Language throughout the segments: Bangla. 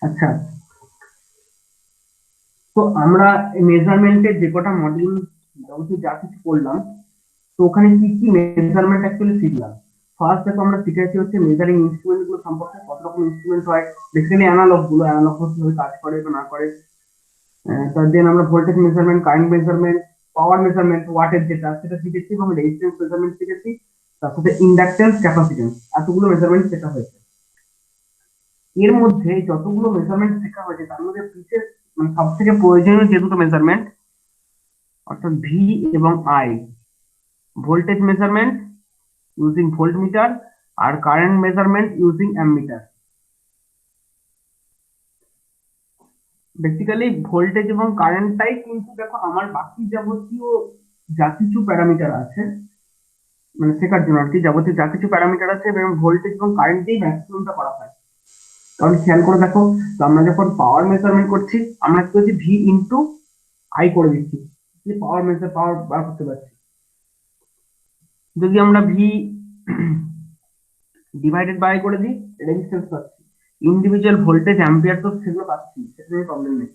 আচ্ছা, তো আমরা মেজারমেন্টের যে কটা মডিউল যা কিছু করলাম, তো ওখানে কি কি মেজারমেন্ট অ্যাকচুয়ালি শিখলাম? ফার্স্ট দেখো আমরা শিখেছি হচ্ছে মেজারিং ইনস্ট্রুমেন্ট গুলো সম্পর্কে, কত রকম ইনস্ট্রুমেন্ট হয়, বেসিক্যালি অ্যানালগ কিভাবে কাজ করে বা না করে। তার দেন আমরা ভোল্টেজ মেজারমেন্ট, কারেন্ট মেজারমেন্ট, পাওয়ার মেজারমেন্ট, ওয়াটের যেটা সেটা শিখেছি, এবং রেজিস্ট্যান্স মেজারমেন্ট শিখেছি। তার সাথে ইন্ডাকটেন্স, ক্যাপাসিটেন্স, এতগুলো মেজারমেন্ট শেখা হয়েছে। এর মধ্যে যতগুলো মেজারমেন্ট শেখা হয়েছে তার মধ্যে বিশেষ মানে সব থেকে প্রয়োজনীয় যে দুটো মেজারমেন্ট, অর্থাৎ ভি এবং I, voltage measurement using voltmeter আর current measurement using ammeter. Basically voltage এবং কারেন্টটাই কিন্তু দেখো আমার বাকি যাবতীয় যা কিছু প্যারামিটার আছে, মানে শেখার জন্য আর কি, যাবতীয় যা কিছু প্যারামিটার আছে এবং ভোল্টেজ এবং কারেন্ট দিয়েই ম্যাক্সিমামটা করা হয়। কারণ খেয়াল করে দেখো, তো আমরা যখন পাওয়ার মেজারমেন্ট করছি, আমরা কি করছি, ভি ইন্টু আই করে দিচ্ছি, পাওয়ার বার করতে পারছি। যদি আমরা ভি ডিভাইডেড বাই করে দিই, রেজিস্ট্যান্স পাচ্ছি। ইন্ডিভিজুয়াল ভোল্টেজ অ্যাম্পিয়ার তো সেগুলো পাচ্ছি, সেটা নিয়ে প্রবলেম নেই।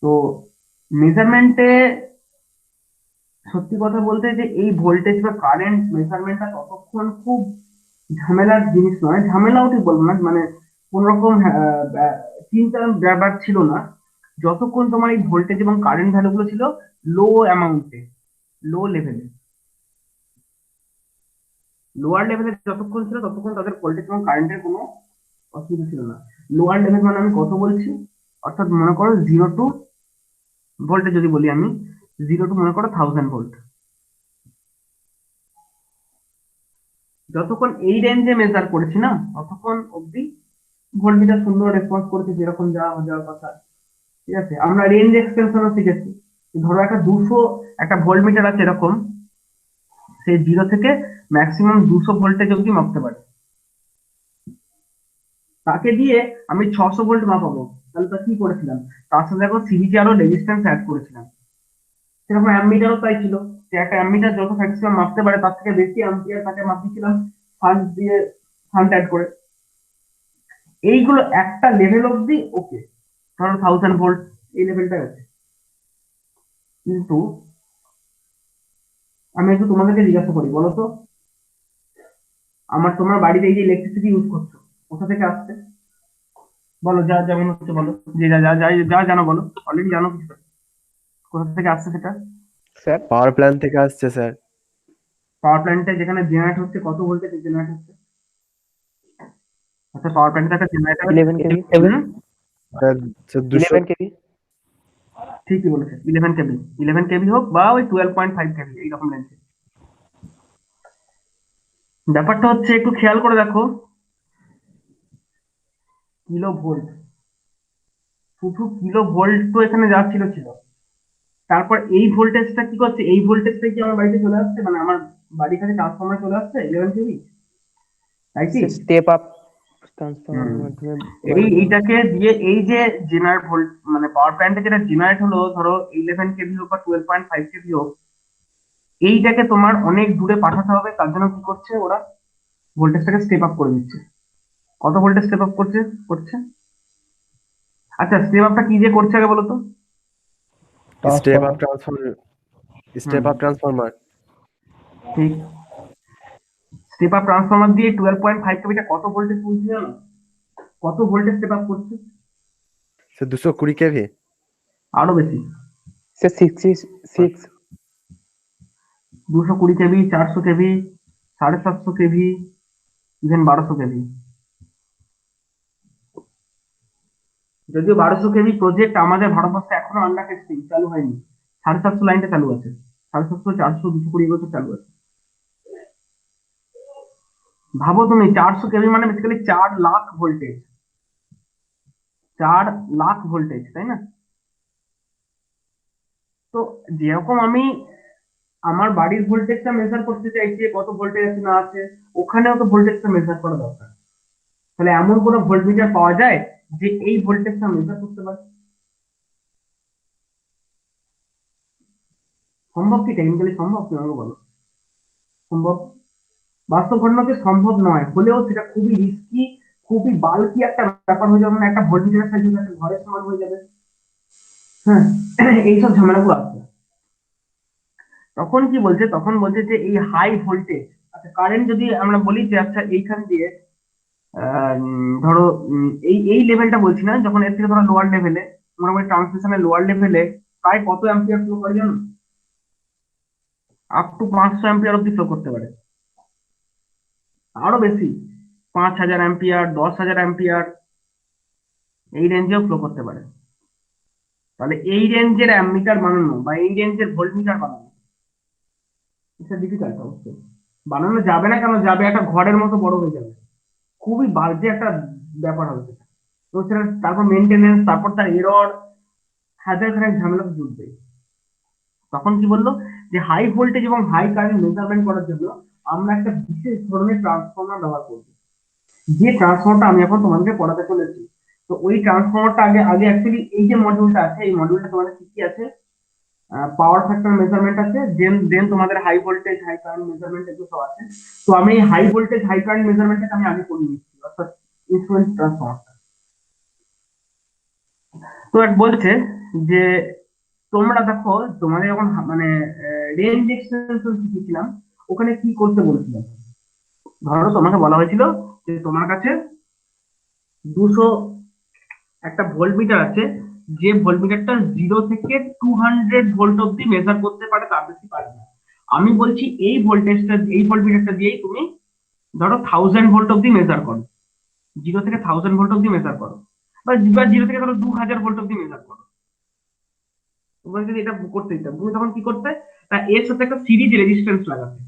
তো মেজারমেন্টে সত্যি কথা বলতে যে এই ভোল্টেজ বা কারেন্ট মেজারমেন্টটা ততক্ষণ খুব ঝামেলার জিনিস নয়, ঝামেলাও ঠিক বলবো না, মানে কোন রকম চিন্তার ব্যাপার ছিল না, যতক্ষণ তোমার এই ভোল্টেজ এবং কারেন্ট ভ্যালু গুলো ছিল লো অ্যামাউন্টে, লো লেভেলে। লোয়ার লেভেলে যতক্ষণ ছিল ততক্ষণ তাদের ভোল্টেজ এবং কারেন্টের কোনো অসুবিধা ছিল না। লোয়ার লেভেল মানে আমি কত বলছি, অর্থাৎ মনে করো 0 টু ভোল্টেজ যদি বলি আমি, 0 টু মনে করো 1000 ভোল্ট, যতক্ষণ এই রেঞ্জে মেজার করেছি না ততক্ষণ অব্দি ভোল্টমিটার সুন্দর রেসপন্স করেছে, যেরকম যা যাওয়ার কথা। ঠিক আছে, আমরা রেঞ্জ এক্সটেনশনও শিখেছি। ধরো একটা 200 একটা ভোল্টমিটার আছে এরকম, সে 0 থেকে ম্যাক্সিমাম 200 ভোল্টেজ অব্দি মাপতে পারে। তাকে দিয়ে আমি 600 ভোল্ট মাপাবো, তাহলে তা কি করেছিলাম, তার সাথে দেখো সিরিজে আরো রেজিস্ট্যান্স অ্যাড করেছিলাম। সেরকম অ্যামমিটারও তাই ছিল, যে একটা অ্যামমিটার যত ম্যাক্সিমাম মাপতে পারে তার থেকে বেশি অ্যাম্পিয়ার তাকে মাপিয়েছিলাম ফান্ড দিয়ে, ফান্ড অ্যাড করে। এইগুলো একটা লেভেল অব্দি ওকে, ধরো 1000 ভোল্ট, এই লেভেলটা আছে। কিন্তু আমি একটু তোমাদেরকে জিজ্ঞাসা করি, বলো তো, তোমার বাড়িতে এই যে ইলেকট্রিসিটি ইউজ করছো, কোথা থেকে আসছে? বলো, যা যেমন হচ্ছে বলো, যে যা যা যা যা জানো বলো, অলরেডি জানো কিছু, কোথা থেকে আসছে সেটা। স্যার। পাওয়ার প্ল্যান্ট থেকে আসছে স্যার। পাওয়ার প্ল্যান্টে যেখানে জেনারেট হচ্ছে, কত ভোল্টেজ জেনারেট হচ্ছে? আচ্ছা, পাওয়ার প্ল্যান্টে একটা জেনারেটর আছে। 11 কেভি। হুম, স্যার স্যার 200। 11 কেভি। ঠিকই বলেছে, 11 কেবি, 11 কেবি হোক বা ওই 12.5 কেবি, এইরকম রেঞ্জে। ব্যাপারটা হচ্ছে একটু খেয়াল করে দেখো, কিলো ভোল্ট, শুধু কিলো ভোল্ট তো এখানে যা ছিল ছিল। তারপর এই ভোল্টেজটা কি করছে, এই ভোল্টেজটা কি আমার বাড়িতে চলে আসছে, মানে আমার বাড়ির কাছে ট্রান্সফরমার চলে আসছে 11 কেবি, তাই কি? স্টেপ আপ হুম। ট্রান্সফরমারের মাধ্যমে এই বাড়ানো হয়। এইটাকে দিয়ে এই যে জেনারেট ভোল্ট, মানে পাওয়ার প্ল্যান্টে যেটা জেনারেট হলো, ধরো 11 কেবি হোক বা 12.5 কেবি হোক, এইটাকে তোমার অনেক দূরে পাঠাতে হবে, তার জন্য কি করছে ওরা, ভোল্টেজটাকে স্টেপ আপ করে দিচ্ছে। কত ভোল্টেজ স্টেপ আপ করছে, করছে? আচ্ছা, স্টেপ আপটা কি যে করছে আগে বলো তো। Step up transformer. Transformer. Hmm, step up transformer. ঠিক। স্টেপ আপ ট্রান্সফরমার দিয়ে 12.5 কেবিটা কত ভোল্টেজ তুলছে জানো? কত ভোল্টেজ স্টেপ আপ করছে? Sir 220 KV. আরো বেশি। Sir 66। 220 KV, 400 KV, 750 KV, even 1200 KV. যদিও 1200 কেবি প্রজেক্ট আমাদের ভারতবর্ষে এখনো আন্ডার টেস্টিং, চালু হয়নি। 750 লাইনটা চালু আছে, 750, 400, 220 বছর চালু আছে। ভাবো তুমি, 400 কেবি মানে basically 4 lakh voltage, 4 lakh voltage, তাই না? তো যেরকম আমি আমার বাড়ির ভোল্টেজটা মেজার করতে চাইছি, কত ভোল্টেজ আছে না আছে, ওখানেও তো ভোল্টেজটা মেজার করা দরকার। তাহলে এমন কোনো ভোল্টমিটার পাওয়া যায় যে এই ভোল্টেজটা মেজার করতে পারে? সম্ভব কি, টেকনিক্যালি সম্ভব কি আমাকে বলো? সম্ভব? বাস্তব ঘটনাতে সম্ভব নয়, হলেও সেটা খুবই রিস্কি, খুবই বাল্কি একটা ব্যাপার হয়ে যাবে, মানে একটা ভোল্টমিটার সাইজ একটা ঘরের সমান হয়ে যাবে। হ্যাঁ, এইসব ঝামেলাগুলো আসবে। তখন কি বলছে, তখন বলছে যে এই হাই ভোল্টেজ, আচ্ছা কারেন্ট যদি আমরা বলি যে আচ্ছা এইখান দিয়ে ধরো এই এই লেভেলটা বলছি না, যখন এর থেকে ধরো লোয়ার লেভেলে, মোটামুটি ট্রান্সমিশনের লোয়ার লেভেলে প্রায় কত অ্যাম্পিয়ার ফ্লো করে জানো? আপ টু 500 অ্যাম্পিয়ার অব্দি ফ্লো করতে পারে, আরো বেশি, 5000 অ্যাম্পিয়ার, 10,000 অ্যাম্পিয়ার, এই রেঞ্জেও ফ্লো করতে পারে। তাহলে এই রেঞ্জের অ্যামমিটার বানানো বা এই রেঞ্জের ভোল্টমিটার বানানো এটা ডিফিকাল্ট অবশ্যই। বানানো যাবে না কেন, যাবে, একটা ঘরের মতো বড় হয়ে যাবে, খুবই বাজে একটা ব্যাপার হবে সেটা। তো সেটা তারপর মেনটেনেন্স, তারপর তার এরর, হাজার খানেক ঝামেলা তো জুটবে। তখন কি বললো যে হাই ভোল্টেজ এবং হাই কারেন্ট মেজারমেন্ট করার জন্য আমরা একটা বিশেষ ধরনের ট্রান্সফর্মার ব্যবহার করব, যে ট্রান্সফর্মারটা আমি এখন তোমাদেরকে পড়াতে চলেছি। তো ওই ট্রান্সফর্মারটা আগে আগে অ্যাকচুয়ালি এই যে মডিউলটা আছে, এই মডিউলটা তোমাদের কি কি আছে? পাওয়ার ফ্যাক্টর মেজারমেন্ট আছে, দেন দেন তোমাদের high voltage high current measurement এগুলো সব আছে। তো আমি হাই ভোল্টেজ হাই কারেন্ট মেজারমেন্টটা আমি আগে করে নিচ্ছি, অর্থাৎ ইনফ্লুয়েন্স ট্রান্সফর্মার। তো এক বলছে যে তোমরা দেখো, তোমাদের যখন মানে রেঞ্জ এক্সটেনশন শিখেছিলাম, ওখানে কি করতে বলেছিলাম? ধরো তোমাকে বলা হয়েছিল যে তোমার কাছে 200 একটা ভোল্ট মিটার আছে, যে ভোল্ট মিটারটা 0 থেকে 200 ভোল্ট অব্দি মেজার করতে পারে, তার বেশি পারে না। আমি বলছি এই ভোল্টেজটা, এই ভোল্ট মিটারটা দিয়েই তুমি ধরো 1000 ভোল্ট অব্দি মেজার করো, 0 থেকে 1000 ভোল্ট অব্দি মেজার করো, বা 0 থেকে ধরো 2000 ভোল্ট অব্দি মেজার করো। তোমার যদি এটা করতে দিতাম, তুমি তখন কি করতে? তা এর সাথে একটা সিরিজ রেজিস্ট্যান্স লাগাতে,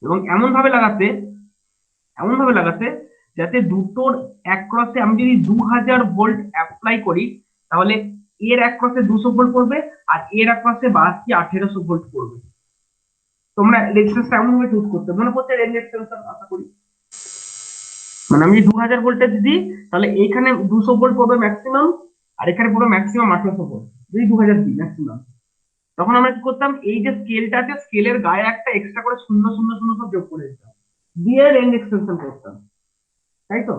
এবং এমন ভাবে লাগাতে যাতে দুটোর এক ক্রসে আমি যদি 2000 ভোল্ট অ্যাপ্লাই করি, তাহলে এর এক ক্রসে 200 ভোল্ট পড়বে, আর এর এক ক্রসে বাকি 1800 ভোল্ট পড়বে। তোমরা রেজিস্ট্যান্সটা এমন ভাবে চুজ করতে, মনে পড়ছে রেঞ্জ এক্সটেনশন আশা করি। মানে আমি যদি 2000 ভোল্টেজ দিই, তাহলে এইখানে 200 ভোল্ট পড়বে ম্যাক্সিমাম, আর এখানে পড়বে ম্যাক্সিমাম 1800 ভোল্ট, যদি 2000 দিই ম্যাক্সিমাম। তখন আমরা কি করতাম, এই যে স্কেলটা আছে, স্কেলের গায়ে একটা এক্সট্রা করে শূন্য শূন্য শূন্য সব যোগ করে দিতাম, দিয়ে রেঞ্জ এক্সটেনশন করতাম, তাই তো?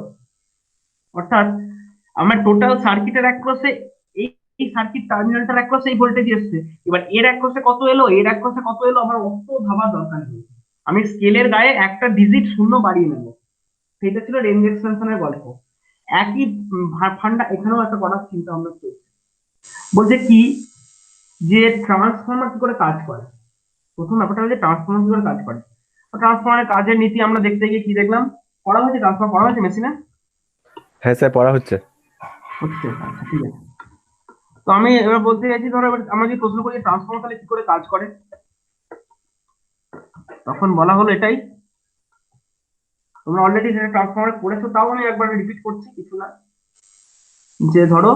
অর্থাৎ আমার টোটাল সার্কিটের অ্যাক্রসে এই এই সার্কিট টার্মিনালটার অ্যাক্রসে এই ভোল্টেজ এসছে, এবার এর অ্যাক্রসে কত এলো, এর অ্যাক্রসে কত এলো, আমার অত ভাবার দরকার নেই, আমি স্কেলের গায়ে একটা ডিজিট শূন্য বাড়িয়ে নেবো। সেটা ছিল রেঞ্জ এক্সটেনশনের গল্প। একই ফান্ডা এখানেও একটা করার চিন্তা ভাবনা চলছে। বলছে কি, যে ট্রান্সফর্মার কি করে কাজ করে। প্রথম ব্যাপারটা হচ্ছে ট্রান্সফর্মার কি করে কাজ করে। ট্রান্সফর্মারের কাজের নীতি আমরা দেখতে গিয়ে কি দেখলাম, পড়া হয়েছে, ট্রান্সফর্মার পড়া হয়েছে মেশিনে, হ্যাঁ স্যার, পড়া হচ্ছে। হচ্ছে, আচ্ছা ঠিক আছে। তো আমি এবার বলতে চাইছি, ধরো এবার আমরা যদি প্রশ্ন করি ট্রান্সফর্মার তাহলে কি করে কাজ করে, তখন বলা হলো এটাই, তোমরা অলরেডি যেটা ট্রান্সফর্মার পড়েছো, তাও আমি একবার রিপিট করছি, কিছু না, যে ধরো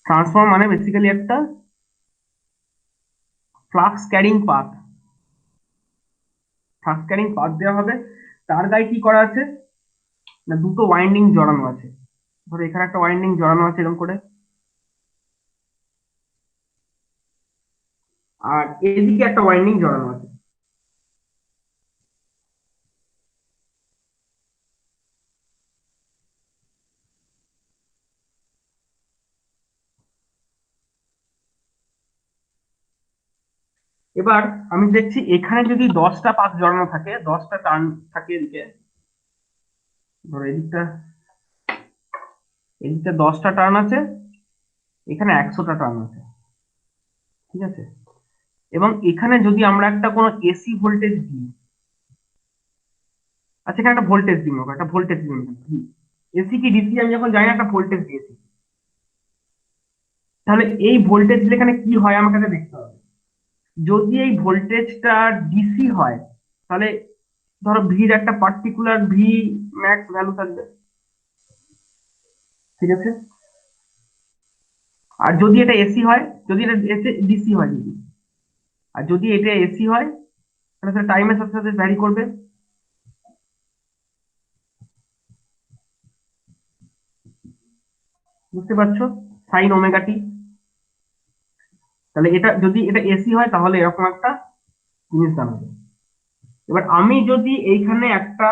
ট্রান্সফর্মার মানে বেসিক্যালি একটা flux carrying path, flux carrying path দেওয়া হবে, তার গায়ে কি করা আছে না, দুটো ওয়াইন্ডিং জড়ানো আছে। ধরো এখানে একটা ওয়াইন্ডিং জড়ানো আছে এরকম করে, আর এদিকে একটা ওয়াইন্ডিং জড়ানো আছে। এবার আমি দেখছি এখানে যদি 10টা পাত জড়ানো থাকে, 10টা টার্ন থাকে এদিকে, ধরো এদিকটা, এদিকটা 10টা টার্ন আছে, এখানে 100টা টার্ন আছে, ঠিক আছে? এবং এখানে যদি আমরা একটা কোনো এসি ভোল্টেজ দিই, আচ্ছা এখানে একটা ভোল্টেজ দিই, একটা ভোল্টেজ দিই, এসি কি ডিসি আমি যখন জানি না, একটা ভোল্টেজ দিয়েছি, তাহলে এই ভোল্টেজ দিলে এখানে কি হয় আমাকে আগে দেখতে হবে। যদি এই ভোল্টেজটা ডিসি হয়, তাহলে ধরো ভির একটা পার্টিকুলার ভি ম্যাক্স ভ্যালু থাকবে, ঠিক আছে? আর যদি এটা এসি হয়, যদি এটা ডিসি হয়, যদি, আর যদি এটা এসি হয়, তাহলে সেটা টাইমের সাথে সাথে ভ্যারি করবে, বুঝতে পারছো? Sine omega t. তাহলে এটা যদি এটা এসি হয়, তাহলে এরকম একটা জিনিস দাঁড়াবে। এবার আমি যদি এইখানে একটা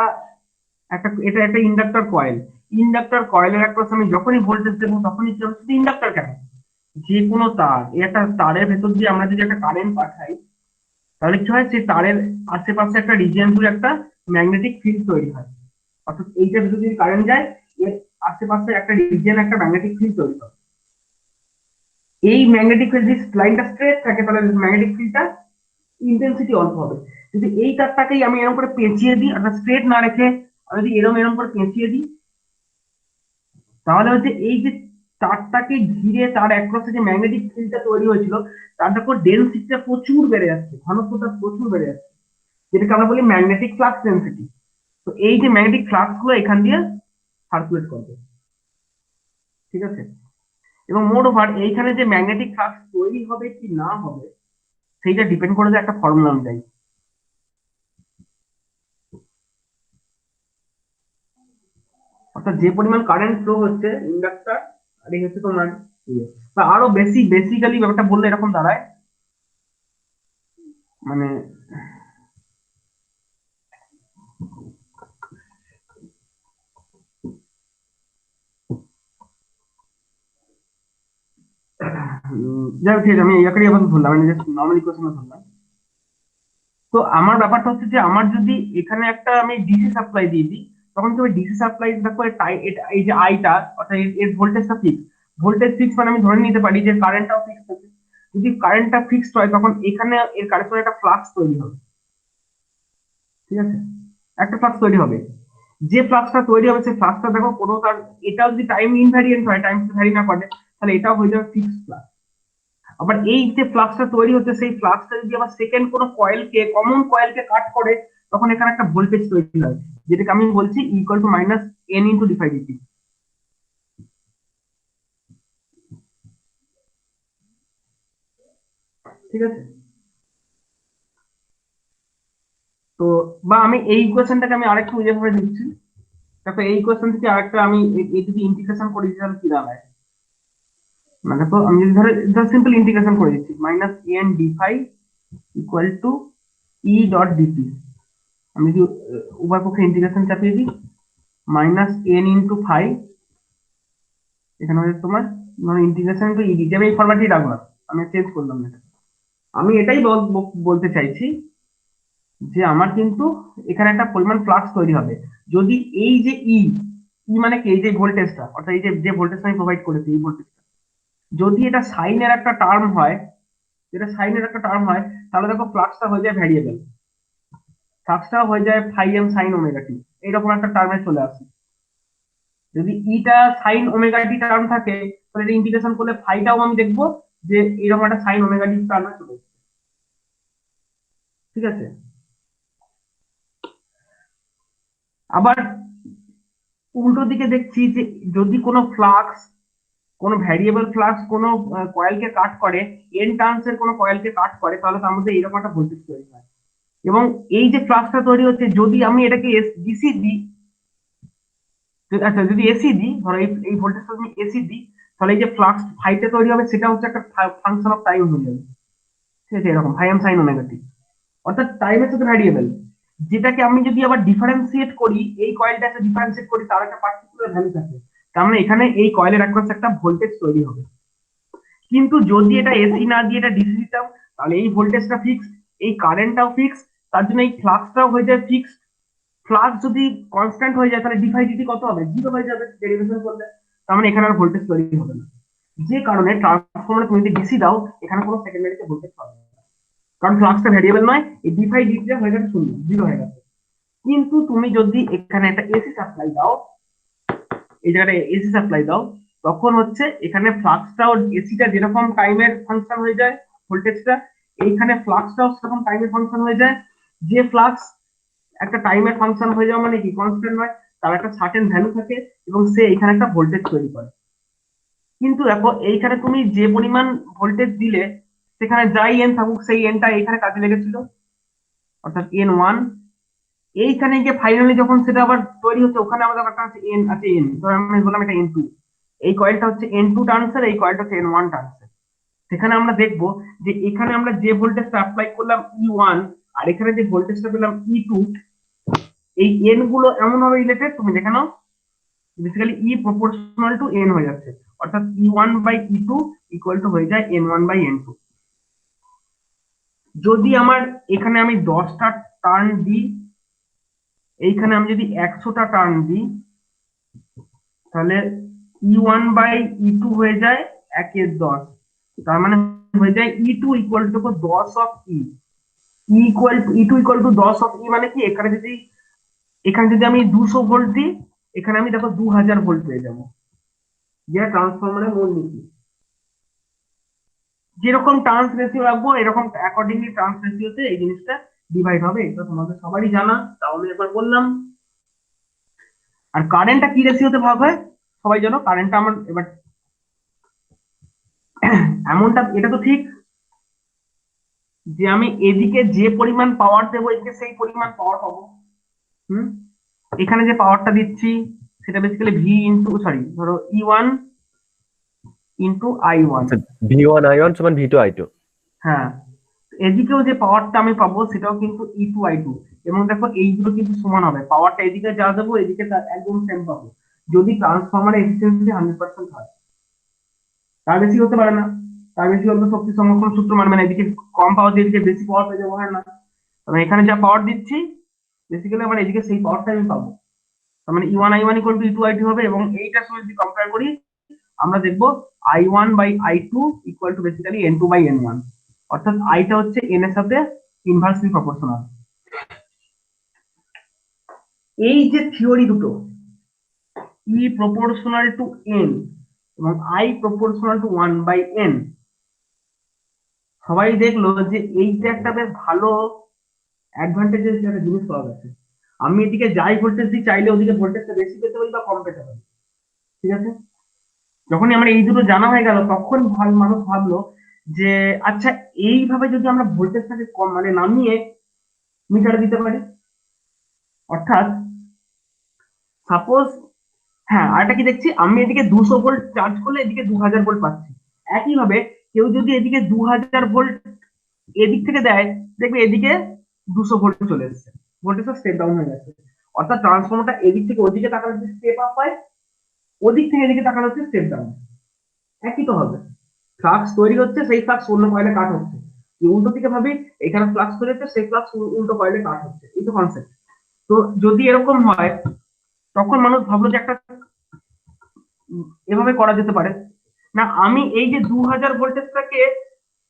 এটা একটা ইন্ডাক্টর কয়েল। ইন্ডাক্টর কয়েলের অ্যাক্রস আমি যখনই ভোল্টেজ দেবো তখনই কি হবে, শুধু ইন্ডাক্টর কেন, যে কোনো তার, এই একটা তারের ভেতর দিয়ে আমরা যদি একটা কারেন্ট পাঠাই, তাহলে কি হয়, সেই তারের আশেপাশে একটা রিজিয়ন জুড়ে একটা ম্যাগনেটিক ফিল্ড তৈরি হয়। অর্থাৎ এইটার ভিতর যদি কারেন্ট যায়, এর আশেপাশে একটা রিজিয়ন একটা ম্যাগনেটিক ফিল্ড তৈরি হয়। এই ম্যাগনেটিক ফিল্ড যদি লাইনটা স্ট্রেট থাকে তাহলে ম্যাগনেটিক ফিল্ডটা ইন্টেন্সিটি অল্প হবে। যদি এই তারটাকেই আমি এরকম করে পেঁচিয়ে দিই, অর্থাৎ স্ট্রেট না রেখে আমি যদি এরকম এরকম করে পেঁচিয়ে দিই, তাহলে হচ্ছে এই যে তারটাকে ঘিরে তার অ্যাক্রসে যে ম্যাগনেটিক ফিল্ডটা তৈরি হয়েছিল, তার দেখো ডেনসিটিটা প্রচুর বেড়ে যাচ্ছে, ঘনত্বটা প্রচুর বেড়ে যাচ্ছে, যেটাকে আমরা বলি ম্যাগনেটিক ফ্লাক্স ডেনসিটি। তো এই যে ম্যাগনেটিক ফ্লাক্স গুলো এখান দিয়ে সার্কুলেট করবে, ঠিক আছে। এবং মোর ওভার এইখানে যে ম্যাগনেটিক ফ্লাক্স তৈরি হবে কি না হবে, সেইটা ডিপেন্ড করে যে একটা ফর্মুলা অনুযায়ী। অর্থাৎ যে পরিমাণ কারেন্ট ফ্লো হচ্ছে ইন্ডাক্টর, আর এই হচ্ছে তোমার ইয়ে। বা আরো বেসিক্যালি ব্যাপারটা বললে এরকম দাঁড়ায়, মানে যাই হোক, ঠিক আছে, আমি ইয়াকারি আবার ধরলাম, আমি জাস্ট নর্মাল ইকুয়েশন ধরলাম। তো আমার ব্যাপারটা হচ্ছে যে আমার যদি এখানে একটা আমি ডিসি সাপ্লাই দিয়ে দিই, তখন কি ডিসি সাপ্লাই দেখো এই যে আইটা, অর্থাৎ এর ভোল্টেজটা ফিক্স। ভোল্টেজ ফিক্স মানে আমি ধরে নিতে পারি যে কারেন্টটাও ফিক্স আছে। যদি কারেন্টটা ফিক্সড হয় তখন এখানে এর কারেন্ট একটা ফ্লাক্স তৈরি হবে, ঠিক আছে, একটা ফ্লাক্স তৈরি হবে। যে ফ্লাক্সটা তৈরি হবে সেই ফ্লাক্সটা দেখো কোনো তার, এটাও যদি টাইম ইনভ্যারিয়েন্ট হয়, টাইম ভ্যারি না করে, তাহলে এটাও হয়ে যাবে ফিক্সড ফ্লাক্স। আবার এই যে ফ্লাক্সটা তৈরি হচ্ছে সেই ফ্লাক্সটা যদি আবার সেকেন্ড কোনো কয়েলকে, কমন কয়েলকে কাট করে, তখন এখানে একটা ভোল্টেজ তৈরি হয়, যেটাকে আমি বলছি equal to minus N into d phi dt, ঠিক আছে। তো বা আমি এই ইকুয়েশনটাকে আমি আরেকটু যেভাবে দিচ্ছি, দেখো এই ইকুয়েশন থেকে আরেকটা আমি এই যদি ইন্টিগ্রেশন করে দিই তাহলে কি দাঁড়ায়, মানে তো আমি যদি ধরো সিম্পল ইন্টিগ্রেশন করে দিচ্ছি, minus N defy equal to E dot DP. আমি যদি উভয় পক্ষে ইন্টিগ্রেশন চাপিয়ে দিই, মাইনাস এন ইন্টু ফাইভ, এখানে হচ্ছে তোমার মানে ইন্টিগ্রেশন টু ইডি, আমি এই ফরম্যাটই রাখলাম, আমি চেঞ্জ করলাম না এটা। আমি এটাই বলতে চাইছি যে আমার কিন্তু এখানে একটা পরিমাণ ফ্লাক্স তৈরি হবে। যদি এই যে ই মানে কি, এই যে ভোল্টেজটা, অর্থাৎ এই যে যে ভোল্টেজ আমি প্রোভাইড করেছি এই ভোল্টেজটা, যদি এটা সাইনের একটা টার্ম হয়, যেটা সাইনের একটা টার্ম হয়, তাহলে দেখো ফ্লাক্সটা হয়ে যায় ভ্যারিয়েবল, ফ্লাক্সটা হয়ে যায় phi M sine omega t, এইরকম একটা টার্মে চলে আসে। যদি ইটা সাইন ওমেগা টি টার্ম থাকে, তাহলে এটা ইন্টিগ্রেশন করলে ফাইটাও আমি দেখবো যে এরকম একটা সাইন ওমেগা টি টার্মে চলে এসেছে, ঠিক আছে। আবার উল্টো দিকে দেখছি যে যদি কোনো ফ্লাক্স, কোনো ভ্যারিয়েবল ফ্লাক্স কোনো কয়েলকে কাট করে, এন টার্নস এর কোনো কয়েলকে কাট করে, তাহলে তার মধ্যে এরকম একটা ভোল্টেজ তৈরি হয়। এবং এই যে ফ্লাক্সটা তৈরি হচ্ছে, যদি আমি এটাকে ডিসি দিই, আচ্ছা যদি এসি দিই, ধরো এই ভোল্টেজটা আমি এসি দিই, তাহলে এই যে ফ্লাক্স ফাইটা তৈরি হবে সেটা হচ্ছে একটা ফাংশন অফ টাইম হয়ে যাবে, ঠিক আছে, এরকম phi M sine omega t, অর্থাৎ টাইমের সাথে ভ্যারিয়েবল। যেটাকে আমি যদি আবার ডিফারেন্সিয়েট করি, এই কয়েলটাকে ডিফারেন্সিয়েট করি, তার একটা পার্টিকুলার ভ্যালু থাকে, তার মানে এখানে এই কয়েলের অ্যাক্রস একটা ভোল্টেজ তৈরি হবে। কিন্তু যদি এটা এসি না দিয়ে এটা ডিসি দিতাম, তাহলে এই ভোল্টেজটা ফিক্স, এই কারেন্টটাও ফিক্স, তার জন্য এই ফ্লাক্সটাও হয়ে যায় ফিক্স। ফ্লাক্স যদি কনস্ট্যান্ট হয়ে যায় তাহলে ডিফাই ডিটি কত হবে, জিরো হয়ে যাবে ডেরিভেশন করলে, তার মানে এখানে আর ভোল্টেজ তৈরি হবে না। যে কারণে ট্রান্সফরমারে তুমি যদি ডিসি দাও, এখানে কোনো সেকেন্ডারিতে ভোল্টেজ পাবে না, কারণ ফ্লাক্সটা ভেরিয়েবল নয়, এই ডিফাই ডিটি হয়ে যাবে শূন্য, জিরো হয়ে যাবে। কিন্তু তুমি যদি এখানে একটা এসি সাপ্লাই দাও, এই জায়গাটায় এসি সাপ্লাই দাও, তখন হচ্ছে এখানে ফ্লাক্সটাও, এসিটা যেরকম টাইমের ফাংশন হয়ে যায় ভোল্টেজটা, এইখানে ফ্লাক্সটাও সেরকম টাইমের ফাংশন হয়ে যায়। যে ফ্লাক্স একটা টাইমের ফাংশন হয়ে যাওয়া মানে কি কনস্ট্যান্ট নয়, তার একটা সার্টেন ভ্যালু থাকে, এবং সে এখানে একটা ভোল্টেজ তৈরি করে। কিন্তু দেখো এইখানে তুমি যে পরিমাণ ভোল্টেজ দিলে, সেখানে যাই এন থাকুক সেই এনটা এইখানে কাজে লেগেছিল, অর্থাৎ এন ওয়ান। এইখানে গিয়ে ফাইনালি যখন সেটা আবার তৈরি হচ্ছে, ওখানে আমাদের একটা আছে এন, আছে এন, ধর আমি বললাম এটা এন টু, এই কয়েলটা হচ্ছে এন টু টার্নসের, এই কয়েলটা হচ্ছে এন ওয়ান টার্নসের। সেখানে আমরা দেখবো যে এখানে আমরা যে ভোল্টেজটা অ্যাপ্লাই করলাম ই ওয়ান, আর এখানে যে ভোল্টেজটা পেলাম ই টু, এই এন গুলো এমন ভাবে রিলেটেড, তুমি দেখে নাও basically E proportional to N হয়ে যাচ্ছে, অর্থাৎ E1/E2 ইকুয়াল টু হয়ে যায় N1/N2। যদি আমার এখানে আমি 10টা টার্ন দিই, এইখানে আমি যদি 100টা টার্ন দিই, তাহলে E1/E2 হয়ে যায় 1/10। তার মানে হয়ে যায় E2 equal to 10 of E। E2 equal to 10 of E মানে কি, এখানে যদি আমি 200 ভোল্ট দিই, এখানে আমি দেখো 2000 ভোল্ট পেয়ে যাবো, যেটা ট্রান্সফরমারের মূল নীতি। যেরকম ট্রান্স রেশিও রাখবো, এরকম অ্যাকর্ডিংলি ট্রান্স রেশিওতে এই জিনিসটা ডিভাইড হবে। এটা তোমাদের সবারই জানা, তাও আমি একবার বললাম। আর কারেন্টটা কি রেশিওতে ভাগ হয় সবাই জানো? কারেন্টটা আমার এবার এমনটা, এটা তো ঠিক যে আমি এদিকে যে পরিমাণ পাওয়ার দেবো, এদিকে সেই পরিমাণ পাওয়ার পাবো। হুম, এখানে যে পাওয়ারটা দিচ্ছি সেটা বেসিক্যালি ভি ইন্টু, সরি ধরো E1 ইন্টু I1। আচ্ছা, V1 I1 সমান V2 I2। হ্যাঁ, এদিকেও যে পাওয়ারটা আমি পাবো সেটাও কিন্তু E2 I2। এবং দেখো এইগুলো কিন্তু সমান হবে, পাওয়ারটা এদিকে যা দেবো এদিকে তার একদম সেম পাবো, যদি ট্রান্সফরমারের এফিসিয়েন্সি 100% হয়। তার বেশি হতে পারে না, তার বেশি হলে তো শক্তি সংরক্ষণ সূত্র মানবে না, এদিকে কম পাওয়ার দিয়ে এদিকে বেশি পাওয়ার পেয়ে যাবো, হয় না? তবে এখানে যা পাওয়ার দিচ্ছি বেসিক্যালি আমার এদিকে সেই পাওয়ারটা আমি পাবো। তার মানে E1/I1 ইকুয়াল টু E2/I2 হবে। এবং এইটার সঙ্গে যদি কম্পেয়ার করি, আমরা দেখবো I1/I2 equal to basically N2/N1, অর্থাৎ আইটা হচ্ছে এন এর সাথে ইনভার্সলি প্রপোর্শনাল। এই যে থিওরি দুটো, ই প্রপোর্শনাল টু এন এবং আই প্রপোর্শনাল টু 1/n, সবাই দেখলো যে এইটা একটা বেশ ভালো অ্যাডভান্টেজেস একটা জিনিস পাওয়া গেছে। আমি এদিকে যাই ভোল্টেজ দিই, চাইলে ওদিকে ভোল্টেজটা বেশি পেতে পারি বা কম পেতে পারি। ঠিক আছে, যখনই আমার এই দুটো জানা হয়ে গেল, তখন মানুষ ভাবলো যে আচ্ছা, এইভাবে যদি আমরা ভোল্টেজটাকে কম মানে নামিয়ে মিটারে দিতে পারি, অর্থাৎ সাপোজ, হ্যাঁ আরেকটা কি দেখছি, আমি এদিকে 200 ভোল্ট চার্জ করলে এদিকে 2000 ভোল্ট পাচ্ছি। একইভাবে কেউ যদি এদিকে 2000 ভোল্ট এদিক থেকে দেয়, দেখবে এদিকে 200 ভোল্ট চলে এসেছে, ভোল্টেজটা স্টেপ ডাউন হয়ে গেছে। অর্থাৎ ট্রান্সফর্মারটা এদিক থেকে ওদিকে তাকালে হচ্ছে স্টেপ আপ হয়, ওদিক থেকে এদিকে তাকালে হচ্ছে স্টেপ ডাউন। একই তো হবে, ফ্লাক্স তৈরি হচ্ছে, সেই ফ্লাক্স অন্য কয়েলে কাট হচ্ছে। উল্টো দিকে ভাবি, এখানে ফ্লাক্স তৈরি হচ্ছে, সেই ফ্লাক্স উল্টো কয়েলে কাট হচ্ছে, এই তো কনসেপ্ট। তো যদি এরকম হয়, তখন মানুষ ভাবলো যে একটা এভাবে করা যেতে পারে না, আমি এই যে 2000 ভোল্টেজটাকে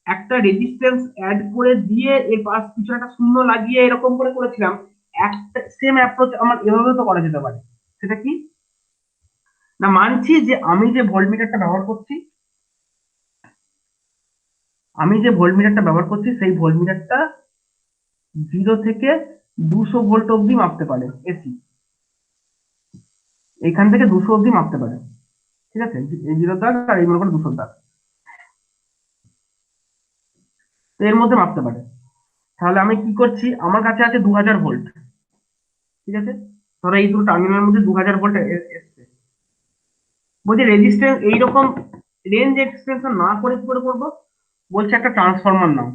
একটা রেজিস্ট্যান্স অ্যাড করে দিয়ে এর পাশ কিছু একটা শূন্য লাগিয়ে এরকম করে করেছিলাম, একটা সেম অ্যাপ্রোচ আমার এভাবে তো করা যেতে পারে। সেটা কি না, মানছি যে আমি যে ভোল্টমিটারটা ব্যবহার করছি, সেই ভোল্টমিটারটা 0 থেকে 200 ভোল্ট অবধি মাপতে পারে এসি, এখান থেকে 200 অবধি মাপতে পারে। ঠিক আছে, এই 0 দাগ আর এই মনে করো 200 দাগ, তো এর মধ্যে মাপতে পারে। তাহলে আমি কি করছি, আমার কাছে আছে 2000 ভোল্ট। ঠিক আছে, ধরো এই দুটো টার্মিনালের মধ্যে 2000 ভোল্ট এসছে। বলছি রেজিস্ট্যান্স এইরকম রেঞ্জ এক্সটেনশন না করে কি করে করবো, বলছে একটা ট্রান্সফরমার নাও,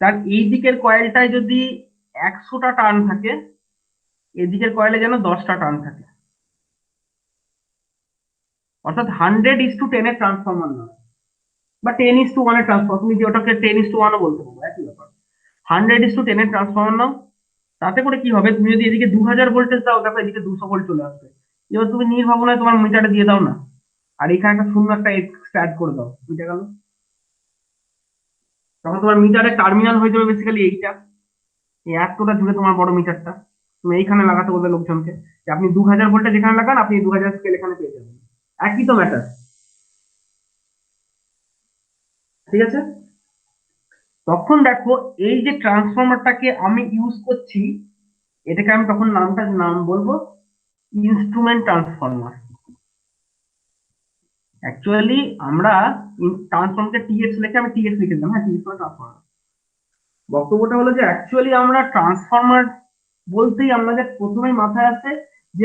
তার এই দিকের কয়েলটায় যদি 100টা টার্ন থাকে, এদিকের কয়েলে যেন 10টা টার্ন থাকে, অর্থাৎ 100:10 এর ট্রান্সফরমার নাও, বা 10:1 এর ট্রান্সফরমার, তুমি যে ওটাকে 10:1 বলতে পারো, একই ব্যাপার। 100:10 এর ট্রান্সফরমার নাও, তাতে করে কি হবে, তুমি যদি এদিকে 2000 ভোল্টেজ দাও, দেখো এদিকে 200 ভোল্ট চলে আসবে। এবার তুমি নির্ভাবনায় তোমার মিটারে দিয়ে দাও না, আর এখানে একটা শূন্য একটা এক্সট্রা অ্যাড করে দাও, বুঝে গেল? তখন তোমার মিটারের টার্মিনাল হয়ে যাবে বেসিক্যালি এইটা, এই এতটা জুড়ে তোমার বড় মিটারটা। তুমি এইখানে লাগাতে বলবে লোকজনকে যে আপনি 2000 ভোল্টে যেখানে লাগান, আপনি 2000 স্কেল এখানে পেয়ে যাবেন, একই তো ম্যাটার। ঠিক আছে, তখন দেখো এই যে ট্রান্সফরমারটাকে আমি ইউজ করছি, এটাকে আমি তখন নাম বলবো ইনস্ট্রুমেন্ট ট্রান্সফরমার। অ্যাকচুয়ালি আমরা ট্রান্সফর্মকে টিএক্স লিখে আমি টিএক্স লিখে দিলাম, হ্যাঁ টিএক্স ট্রান্সফর্মার। বক্তব্যটা হলো যে অ্যাকচুয়ালি আমরা ট্রান্সফরমার বলতেই আমাদের প্রথমেই মাথায় আসে যে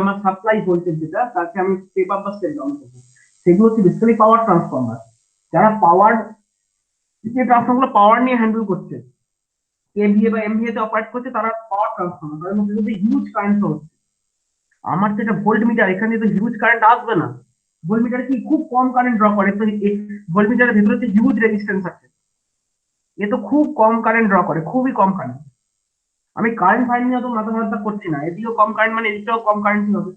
আমার সাপ্লাই ভোল্টেজ যেটা, তাকে আমি স্টেপ আপ বা স্টেপ ডাউন করবো, সেগুলো হচ্ছে বেসিক্যালি পাওয়ার ট্রান্সফরমার। যারা পাওয়ার, যে ট্রান্সফরমার পাওয়ার নিয়ে হ্যান্ডেল করছে, কেভিএ বা এমভিএ তে অপারেট করছে তারা পাওয়ার ট্রান্সফর্মার, তাদের মধ্যে যদি হিউজ কারেন্ট ফ্লো হচ্ছে। আমার তো এটা ভোল্ট মিটার, এখানে তো হিউজ কারেন্ট আসবে না। ভোল্ট মিটারে কি খুব কম কারেন্ট ড্র করে, তো ভোল্ট মিটারের ভেতরে যে হিউজ রেজিস্ট্যান্স আছে, এ তো খুব কম কারেন্ট ড্র করে, খুবই কম কারেন্ট। আমি কারেন্ট ফাইন নিয়ে তো মাথা ব্যথা করছি না, এদিকেও কম কারেন্ট মানে এদিকেও কম কারেন্ট হবে।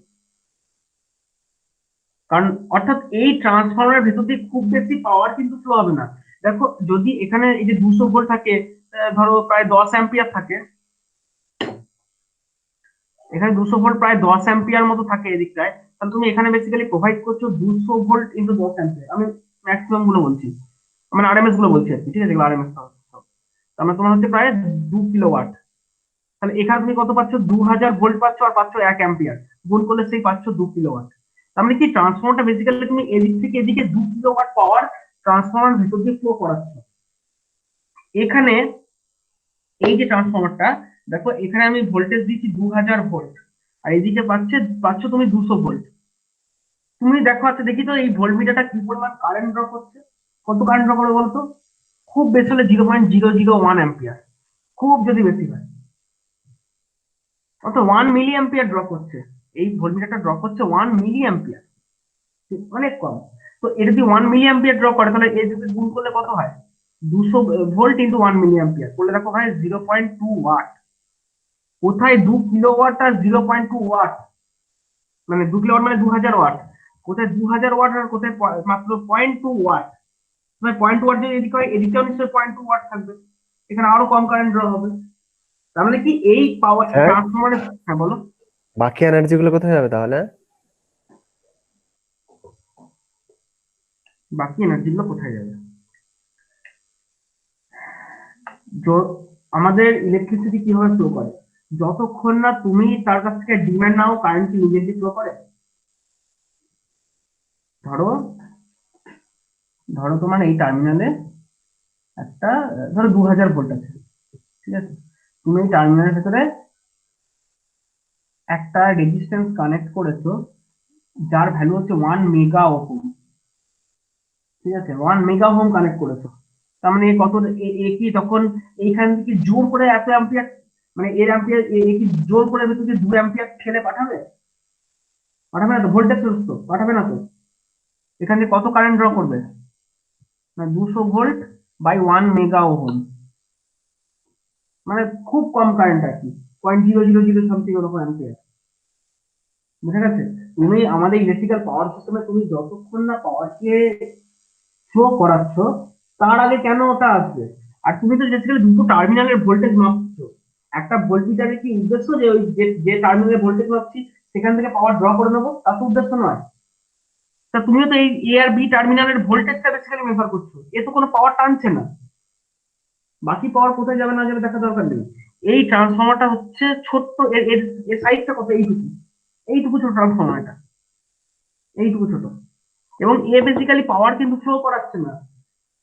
কারণ অর্থাৎ এই ট্রান্সফরমারের ভেতর দিয়ে খুব বেশি পাওয়ার কিন্তু ফ্লো হবে না। দেখো যদি এখানে এই যে 200 ভোল্ট থাকে, ধরো প্রায় 10 অ্যাম্পিয়ার থাকে, এখানে 200 ভোল্ট প্রায় 10 অ্যাম্পিয়ার মতো থাকে এদিকটায়, তাহলে তুমি এখানে বেসিক্যালি প্রোভাইড করছো 200 ভোল্ট ইন্টু 10 অ্যাম্পিয়ার। আমি ম্যাক্সিমাম গুলো বলছি, মানে আরএমএস গুলো বলছি আর কি, ঠিক আছে, এগুলো আরএমএস। তার মানে তোমার হচ্ছে প্রায় 2 কিলোওয়াট। তাহলে এখানে তুমি কত পাচ্ছ, 2000 ভোল্ট পাচ্ছ, আর পাচ্ছ 1 অ্যাম্পিয়ার, গুণ করলে সেই পাচ্ছ 2 কিলোওয়াট। তার মানে কি ট্রান্সফর্মারটা বেসিক্যালি তুমি এদিক থেকে এদিকে 2 কিলোওয়াট পাওয়ার ট্রান্সফর্মার ভিতর দিয়ে ফ্লো করাচ্ছ। এখানে এই যে ট্রান্সফর্মারটা, দেখো এখানে আমি ভোল্টেজ দিচ্ছি 2000 ভোল্ট, আর এদিকে পাচ্ছ তুমি 200 ভোল্ট। তুমি দেখো, আচ্ছা দেখি তো এই ভোল্ট মিটারটা কি পরিমাণ কারেন্ট ড্র করছে। কত কারেন্ট ড্র করে বলতো? খুব বেশি হলে 0.001 অ্যাম্পিয়ার, খুব যদি বেশি হয় অত 1 মিলি অ্যাম্পিয়ার ড্র করছে। এই ভোল্টমিটারটা ড্র করছে 1 মিলি অ্যাম্পিয়ার, অনেক কম। তো এটা যদি 1 মিলি অ্যাম্পিয়ার ড্র করে, তাহলে এর যদি গুণ করলে কত হয়, 200 ভোল্ট ইন্টু 1 মিলি অ্যাম্পিয়ার করলে দেখো হয় 0.2 ওয়াট। কোথায় 2 কিলোওয়াট আর 0.2 ওয়াট, মানে 2 কিলোওয়াট মানে 2000 ওয়াট, কোথায় 2000 ওয়াট আর কোথায় মাত্র 0.2 ওয়াট। মানে 0.2 ওয়াট যদি এদিকে হয়, এদিকেও নিশ্চয়ই 0.2 ওয়াট থাকবে, এখানে আরো কম কারেন্ট ড্র হবে। তার মানে কি এই পাওয়ার স্যার ট্রান্সফরমারের, হ্যাঁ বলো। বাকি এনার্জি গুলো কোথায় যাবে তাহলে? বাকি এনার্জি গুলো কোথায় যাবে? য- আমাদের ইলেকট্রিসিটি কিভাবে ফ্লো করে, যতক্ষণ না তুমি তার কাছ থেকে ডিমান্ড নাও, কারেন্ট কি নিজে ফ্লো করে। ধরো ধরো তোমার এই টার্মিনালে একটা, ধরো 2000 ভোল্ট আছে, ঠিক আছে, তুমি এই টার্মিনালের ভেতরে একটা রেজিস্ট্যান্স কানেক্ট করেছো, যার ভ্যালু হচ্ছে 1 মেগা ওহম, ঠিক আছে, 1 মেগা ওহম কানেক্ট করেছো। তার মানে এ কত, এ কি তখন এইখান থেকে জোর করে এত অ্যাম্পিয়ার, মানে এর অ্যাম্পিয়ার এ কি জোর করে ভেতরে 2 অ্যাম্পিয়ার ঠেলে পাঠাবে? পাঠাবে না তো, ভোল্টেজ সোর্স তো পাঠাবে না তো। এখান থেকে কত কারেন্ট ড্র করবে না, 200 ভোল্ট বাই 1 মেগা ওহম, মানে খুব কম কারেন্ট আর কি, 0.000 সামথিং ওরকম অ্যাম্পিয়ার। বুঝে গেছে? তুমি আমাদের ইলেকট্রিক্যাল পাওয়ার সিস্টেমে তুমি যতক্ষণ না পাওয়ারকে ফ্লো করাচ্ছ, তার আগে কেন ওটা আসবে? আর তুমি তো বেসিক্যালি দুটো টার্মিনালের ভোল্টেজ মাপছো। একটা ভোল্টমিটারের কি উদ্দেশ্য যে ওই যে টার্মিনালের ভোল্টেজ মাপছি সেখান থেকে পাওয়ার ড্র করে নেবো, তা তো উদ্দেশ্য নয়। তা তুমিও তো এই এ আর বি টার্মিনালের ভোল্টেজটা বেসিক্যালি মেজার করছো, এ তো কোনো পাওয়ার টানছে না। বাকি পাওয়ার কোথায় যাবে না যাবে দেখা দরকার নেই। এই ট্রান্সফর্মারটা হচ্ছে ছোট্ট, এর এর এর সাইজটা কত, এইটুকু, এইটুকু ছোট ট্রান্সফর্মার এটা, এইটুকু ছোট। এবং এ বেসিক্যালি পাওয়ার কিন্তু ফ্লো করাচ্ছে না,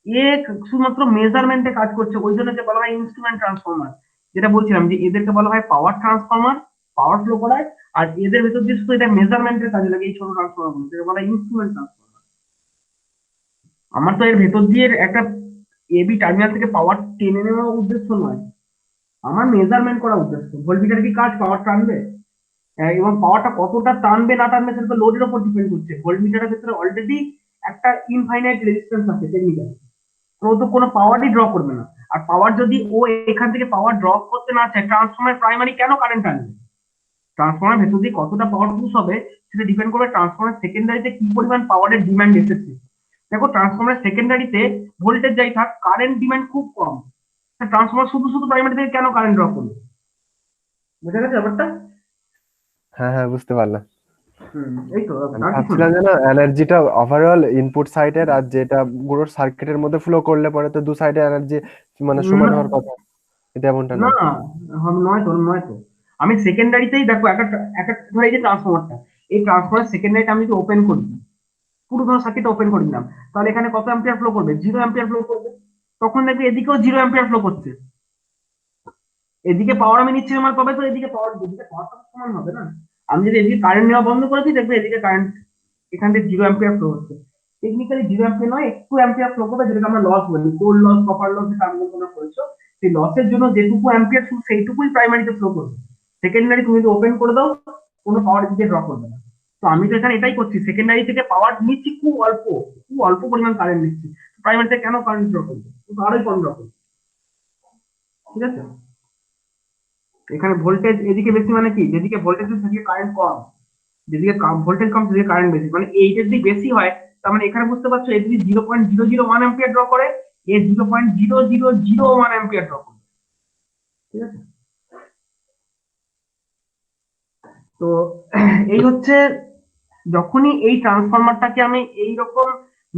এ শুধুমাত্র মেজারমেন্টে কাজ করছে। ওই জন্য যে বলা হয় ইনস্ট্রুমেন্ট ট্রান্সফর্মার, যেটা বলছিলাম যে এদেরকে বলা হয় পাওয়ার ট্রান্সফর্মার, পাওয়ার ফ্লো করায়। আর এদের ভেতর দিয়ে শুধু এটা মেজারমেন্টের কাজে লাগে, এই ছোট ট্রান্সফর্মার গুলো, যেটা বলা হয় ইনস্ট্রুমেন্ট ট্রান্সফর্মার। আমার তো এর ভেতর দিয়ে একটা এবি টার্মিনাল থেকে পাওয়ার টেনে নেওয়া উদ্দেশ্য নয়, আমার মেজারমেন্ট করা উদ্দেশ্য। ভোল্টমিটার কি কাজ পাওয়ার টানবে? এবং পাওয়ারটা কতটা টানবে না টানবে সেটা তো লোডের উপর ডিপেন্ড করছে। ভোল্টমিটারের ক্ষেত্রে অলরেডি একটা ইনফাইনাইট রেজিস্ট্যান্স আছে টেকনিক্যালি, তো ও তো কোনো পাওয়ারই ড্র করবে না। আর পাওয়ার যদি ও এখান থেকে পাওয়ার ড্র করতে না চায়, ট্রান্সফর্মার প্রাইমারি কেন কারেন্ট আনবে? ট্রান্সফর্মার ভেতর দিয়ে কতটা পাওয়ার পুশ হবে সেটা ডিপেন্ড করবে ট্রান্সফর্মার সেকেন্ডারিতে কি পরিমাণ পাওয়ারের ডিমান্ড এসেছে। দেখো ট্রান্সফর্মার সেকেন্ডারিতে ভোল্টেজ যাই থাক, কারেন্ট ডিমান্ড খুব কম। ট্রান্সফর্মার শুধু শুধু প্রাইমারি থেকে কেন কারেন্ট ড্র করবে? বুঝা গেছে ব্যাপারটা? হ্যাঁ হ্যাঁ, বুঝতে পারলাম। এই তো, আমি আর কিছু না। ভাবছিলাম যে না, এনার্জিটা ওভারঅল ইনপুট সাইডের আর যেটা পুরো সার্কিটের মধ্যে ফ্লো করলে পরে তো দু সাইডে এনার্জি মানে সমান না হওয়ার কথা, এটা এমনটা না, নয়। নয় তো। আমি সেকেন্ডারিতেই দেখো একটা একটা ধরো এই যে ট্রান্সফর্মারটা, এই ট্রান্সফর্মার সেকেন্ডারিটা আমি যদি ওপেন করি, পুরো ধরো সার্কিট ওপেন করে দিলাম, তাহলে এখানে কত অ্যাম্পিয়ার ফ্লো করবে, 0 অ্যাম্পিয়ার ফ্লো করবে। তখন দেখবি এদিকেও 0 অ্যাম্পিয়ার ফ্লো করছে। এদিকে পাওয়ার আমি নিচ্ছি আমার, তবে তো এদিকে পাওয়ার, এদিকে পাওয়ারটা সমান হবে না। আমি যদি এদিকে কারেন্ট নেওয়া বন্ধ করে দিই, দেখবে এদিকে কারেন্ট এখান থেকে 0 অ্যাম্পিয়ার ফ্লো হচ্ছে। টেকনিক্যালি 0 অ্যাম্পিয়ার নয়, একটু অ্যাম্পিয়ার ফ্লো করবে, যেটাকে আমরা লস বলি, কোর লস, কপার লস, যেটা আন্দোলন করেছো, সেই লসের জন্য যেটুকু অ্যাম্পিয়ার শুধু সেইটুকুই প্রাইমারিতে ফ্লো করবে। সেকেন্ডারি তুমি যদি ওপেন করে দাও কোনো পাওয়ার দিকে ড্র করবে না। তো আমি তো এখানে এটাই করছি, সেকেন্ডারি থেকে পাওয়ার নিচ্ছি খুব অল্প পরিমাণ কারেন্ট নিচ্ছি, প্রাইমারি থেকে কেন কারেন্ট ড্র করবো, কিন্তু আরোই কম ড্র করবো। ঠিক আছে, এখানে ভোল্টেজ এদিকে বেশি মানে কি, যেদিকে ভোল্টেজ সেদিকে কারেন্ট কম, যেদিকে ভোল্টেজ কম সেদিকে কারেন্ট বেশি, মানে এইটার দিকে বেশি হয়। তার মানে এখানে বুঝতে পারছো এ যদি 0.001 অ্যাম্পিয়ার ড্র করে, এ 0.0001 অ্যাম্পিয়ার ড্র করবে। ঠিক আছে, তো এই হচ্ছে যখনই এই ট্রান্সফরমারটাকে আমি এইরকম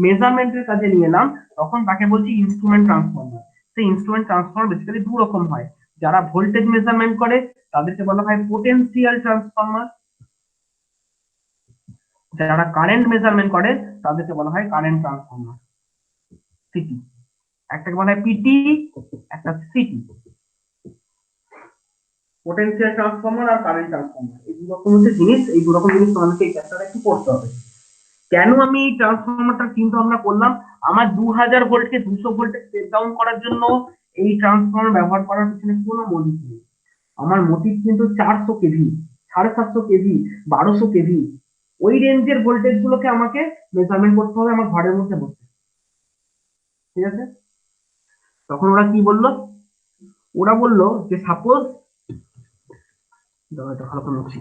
মেজারমেন্টের কাজে নিয়ে এলাম, তখন তাকে বলছি ইনস্ট্রুমেন্ট ট্রান্সফরমার। সেই ইনস্ট্রুমেন্ট ট্রান্সফরমার বেসিক্যালি দু রকম হয়। যারা ভোল্টেজ মেজারমেন্ট করে তাদেরকে বলা হয় পোটেনশিয়াল ট্রান্সফরমার, যারা কারেন্ট মেজারমেন্ট করে তাদেরকে বলা হয় কারেন্ট ট্রান্সফরমার, সিটি। একটাকে বলা হয় পিটি, একটা সিটি। পোটেনশিয়াল ট্রান্সফরমার আর কারেন্ট ট্রান্সফরমার, এই দু রকম হচ্ছে জিনিস। এই দু রকম জিনিস তোমাদেরকে এই চ্যাপ্টারে একটু পড়তে হবে। কেন আমি এই ট্রান্সফরমারটা চিন্তা ভাবনা করলাম, আমার 2000 ভোল্টকে 200 ভোল্টে স্টেপ ডাউন করার জন্য এই ট্রান্সফরমার ব্যবহার করার পিছনে কোনো মোটিভ নেই। আমার মোটিভ কিন্তু 400 কেভি, 750 কেভি, 1200 কেভি, ওই রেঞ্জের ভোল্টেজ গুলোকে আমাকে মেজারমেন্ট করতে হবে আমার ঘরের মধ্যে বসে। ঠিক আছে, তখন ওরা কি বললো, ওরা বললো যে সাপোজ, এটা ভালো করে লিখছি।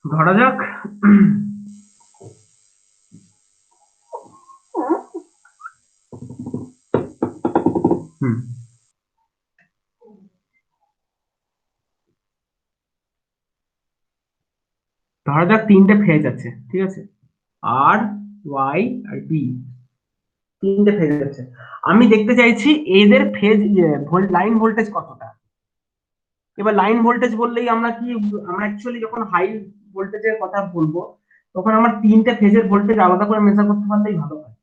ধরা যাক হুম ধরা যাক তিনটে ফেজ আছে, ঠিক আছে, আর ওয়াই আর বি, তিনটে ফেজ আছে। আমি দেখতে চাইছি এদের ফেজ লাইন ভোল্টেজ কতটা। এবার লাইন ভোল্টেজ বললেই আমরা কি, আমরা অ্যাকচুয়ালি যখন হাই ভোল্টেজের কথা বলবো তখন আমার তিনটে ফেজের ভোল্টেজ আলাদা করে মেজার করতে পারলেই ভালো হয়,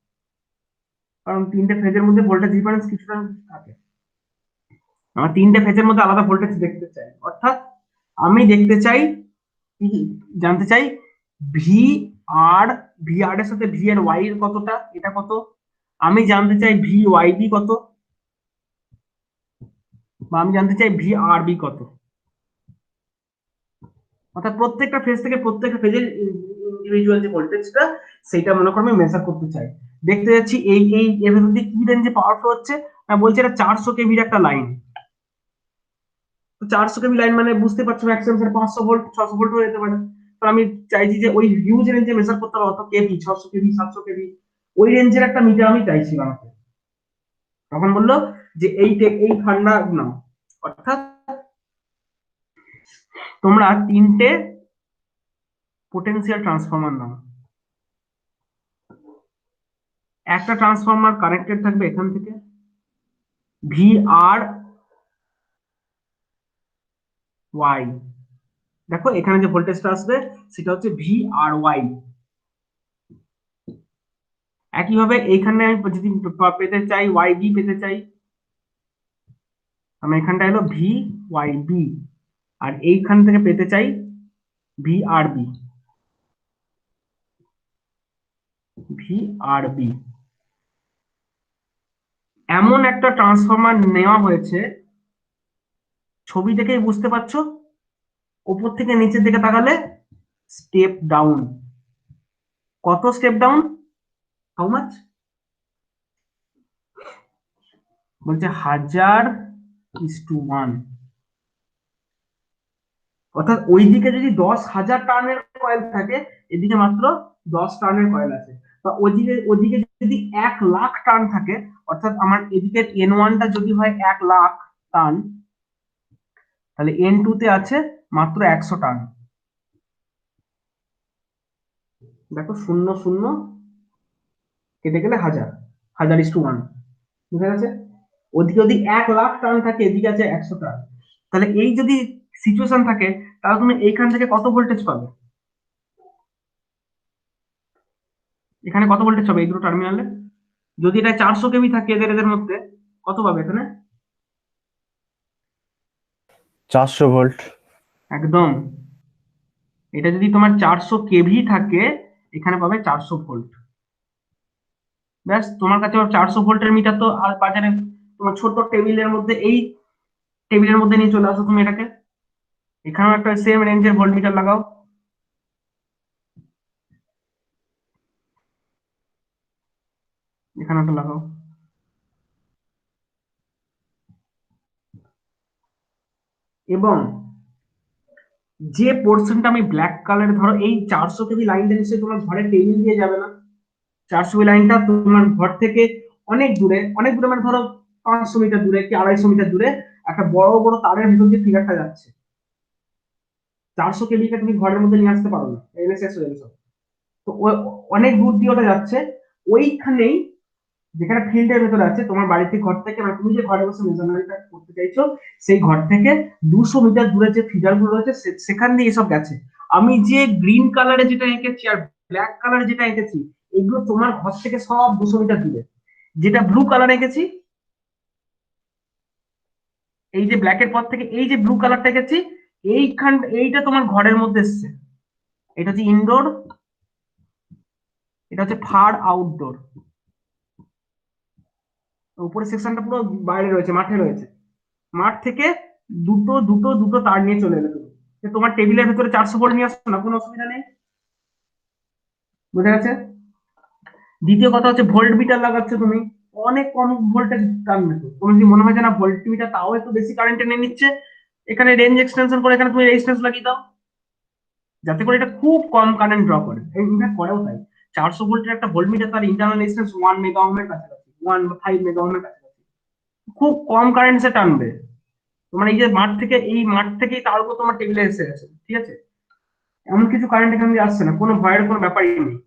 কারণ তিনটে ফেজের মধ্যে ভোল্টেজ ডিফারেন্স কিছুটা থাকে। আমার তিনটে ফেজের মধ্যে আলাদা ভোল্টেজ দেখতে চাই, অর্থাৎ আমি দেখতে চাই, জানতে চাই ভি আর, ভি আর এর সাথে ভি এর ওয়াই এর কতটা, এটা কত। আমি জানতে চাই ভি ওয়াই বি কত, বা আমি জানতে চাই ভি আর বি কত। অর্থাৎ প্রত্যেকটা ফেজ থেকে প্রত্যেকটা ফেজের ইন্ডিভিজুয়াল যে ভোল্টেজটা সেটা মনে করে আমি মেজার করতে চাই। দেখতে যাচ্ছি এই এই এর মধ্যে কি রেঞ্জে পাওয়ার ফ্লো হচ্ছে। বলছে এটা 400 কেভির একটা লাইন। তো 400 কেভি লাইন মানে বুঝতে পারছো ম্যাক্সিমাম 500 ভোল্ট 600 ভোল্ট হয়ে যেতে পারে। তো আমি চাইছি যে ওই হিউজ রেঞ্জে মেজার করতে হবে, অত কেভি 600 কেভি 700 কেভি, ওই রেঞ্জের একটা মিটার আমি চাইছি আমাকে। তখন বললো যে এই ঠান্ডা নাও, অর্থাৎ তোমরা তিনটে পোটেনশিয়াল ট্রান্সফরমার নাও। একটা ট্রান্সফরমার কানেক্টেড থাকবে এখান থেকে ভি আর ওয়াই, দেখো এখানে যে ভোল্টেজটা আসবে সেটা হচ্ছে ভি আর ওয়াই। একইভাবে এইখানে আমি যদি পেতে চাই ওয়াই বি পেতে চাই, আমি এখানটা হলো ভি ওয়াই বি, আর এইখান থেকে পেতে চাই ভি আর বি, ভি আর বি। এমন একটা ট্রান্সফরমার নেওয়া হয়েছে, ছবি দেখেই বুঝতে পারছো, উপর থেকে নিচের দিকে তাকালে স্টেপ ডাউন। কত স্টেপ ডাউন, হাউ মাচ, বলছে 1000:1। অর্থাৎ ওইদিকে যদি 10,000 টার্নের কয়েল থাকে, এদিকে মাত্র 10 টার্নের কয়েল আছে। বা ওদিকে ওদিকে যদি 1,00,000 টার্ন থাকে, অর্থাৎ আমার এদিকে N1টা যদি হয় 1,00,000 টার্ন, তাহলে N2 তে আছে মাত্র 100 টার্ন। দেখো 0 0 কেটে গেলে 1000, 1000:1, বুঝা গেছে। ওদিকে যদি 1,00,000 টার্ন থাকে, এদিকে আছে 100 টার্ন, তাহলে এই যদি সিচুয়েশন থাকে তাহলে তুমি এইখান থেকে কত ভোল্টেজ পাবে, এখানে কত ভোল্টেজ হবে এই দুটো টার্মিনালে। যদি এটা 400 কেভি থাকে এদের এদের মধ্যে, কত পাবে এখানে? 400 ভোল্ট। একদম। এটা যদি তোমার 400 কেভি থাকে, এখানে পাবে 400 ভোল্ট। ব্যাস, তোমার কাছে 400 ভোল্টের মিটার তো আর বাজারে তোমার ছোট টেবিলের মধ্যে, এই টেবিলের মধ্যে নিয়ে চলে আসো তুমি এটাকে, এখানেও একটা সেম রেঞ্জের ভোল্ট মিটার লাগাও। এখানে একটা লাগাও। এবং যে পোর্শনটা আমি ব্ল্যাক কালার, ধরো এই 400 কেভি লাইনটা নিশ্চয়ই তোমার ঘরের টেবিল দিয়ে যাবে না। 400 কেভি লাইনটা তোমার ঘর থেকে অনেক দূরে, অনেক দূরে মানে ধরো 500 মিটার দূরে কি 250 মিটার দূরে একটা বড় বড় তারের ভিতর দিয়ে ফিগারটা যাচ্ছে। 400 কেভিকে তুমি ঘরের মধ্যে নিয়ে আসতে পারো না, এনে শেষ হয়ে গেছে। তো অনেক দূর দিয়ে ওটা যাচ্ছে। ওইখানেই, যেখানে ফিল্ডের ভেতরে আছে তোমার বাড়ি থেকে, ঘর থেকে, মানে তুমি যে ঘরে বসে মেজারমেন্টটা করতে চাইছো, সেই ঘর থেকে 200 মিটার দূরে যে ফিগার গুলো রয়েছে সেখান দিয়ে এসব গেছে। আমি যে গ্রিন কালারে যেটা এঁকেছি আর ব্ল্যাক কালারে যেটা এঁকেছি, এগুলো তোমার ঘর থেকে সব 200 মিটার দূরে। যেটা ব্লু কালার এঁকেছি, এই যে ব্ল্যাকের পর থেকে এই যে ব্লু কালারটা এঁকেছি, এইটা তোমার ঘরের মধ্যে এসছে। এটা হচ্ছে ইনডোর, এটা হচ্ছে ফার আউটডোর। উপরের সেকশনটা পুরো বাইরে রয়েছে, মাঠে রয়েছে। মাঠ থেকে দুটো দুটো দুটো তার নিয়ে চলে এলে তুমি, যে তোমার টেবিলের ভেতরে 400 ভোল্ট নিয়ে আসছো না, কোনো অসুবিধা নেই। বুঝা গেছে? দ্বিতীয় কথা হচ্ছে ভোল্ট মিটার লাগাচ্ছ তুমি, অনেক কম ভোল্টেজ টানবে তো। তোমার যদি মনে হয় যে না ভোল্ট মিটার তাও একটু বেশি কারেন্ট টেনে নিচ্ছে, এখানে রেঞ্জ এক্সটেনশন করে এখানে তুমি রেজিস্ট্যান্স লাগিয়ে দাও, যাতে করে এটা খুব কম কারেন্ট ড্র করে। ইনফ্যাক্ট করেও তাই। 400 ভোল্টের একটা ভোল্ট মিটার তার ইন্টারনাল রেজিস্ট্যান্স 1 মেগা ওহমের কাছাকাছি, 1 বা 5 মেগা ওহমের কাছাকাছি, খুব কম কারেন্ট সে টানবে। তোমার এই যে মাঠ থেকে, এই মাঠ থেকেই তার উপর তোমার টেবিলে এসে গেছে, ঠিক আছে? এমন কিছু কারেন্ট এখান দিয়ে আসছে না, কোনো ভয়ের কোনো ব্যাপারই নেই।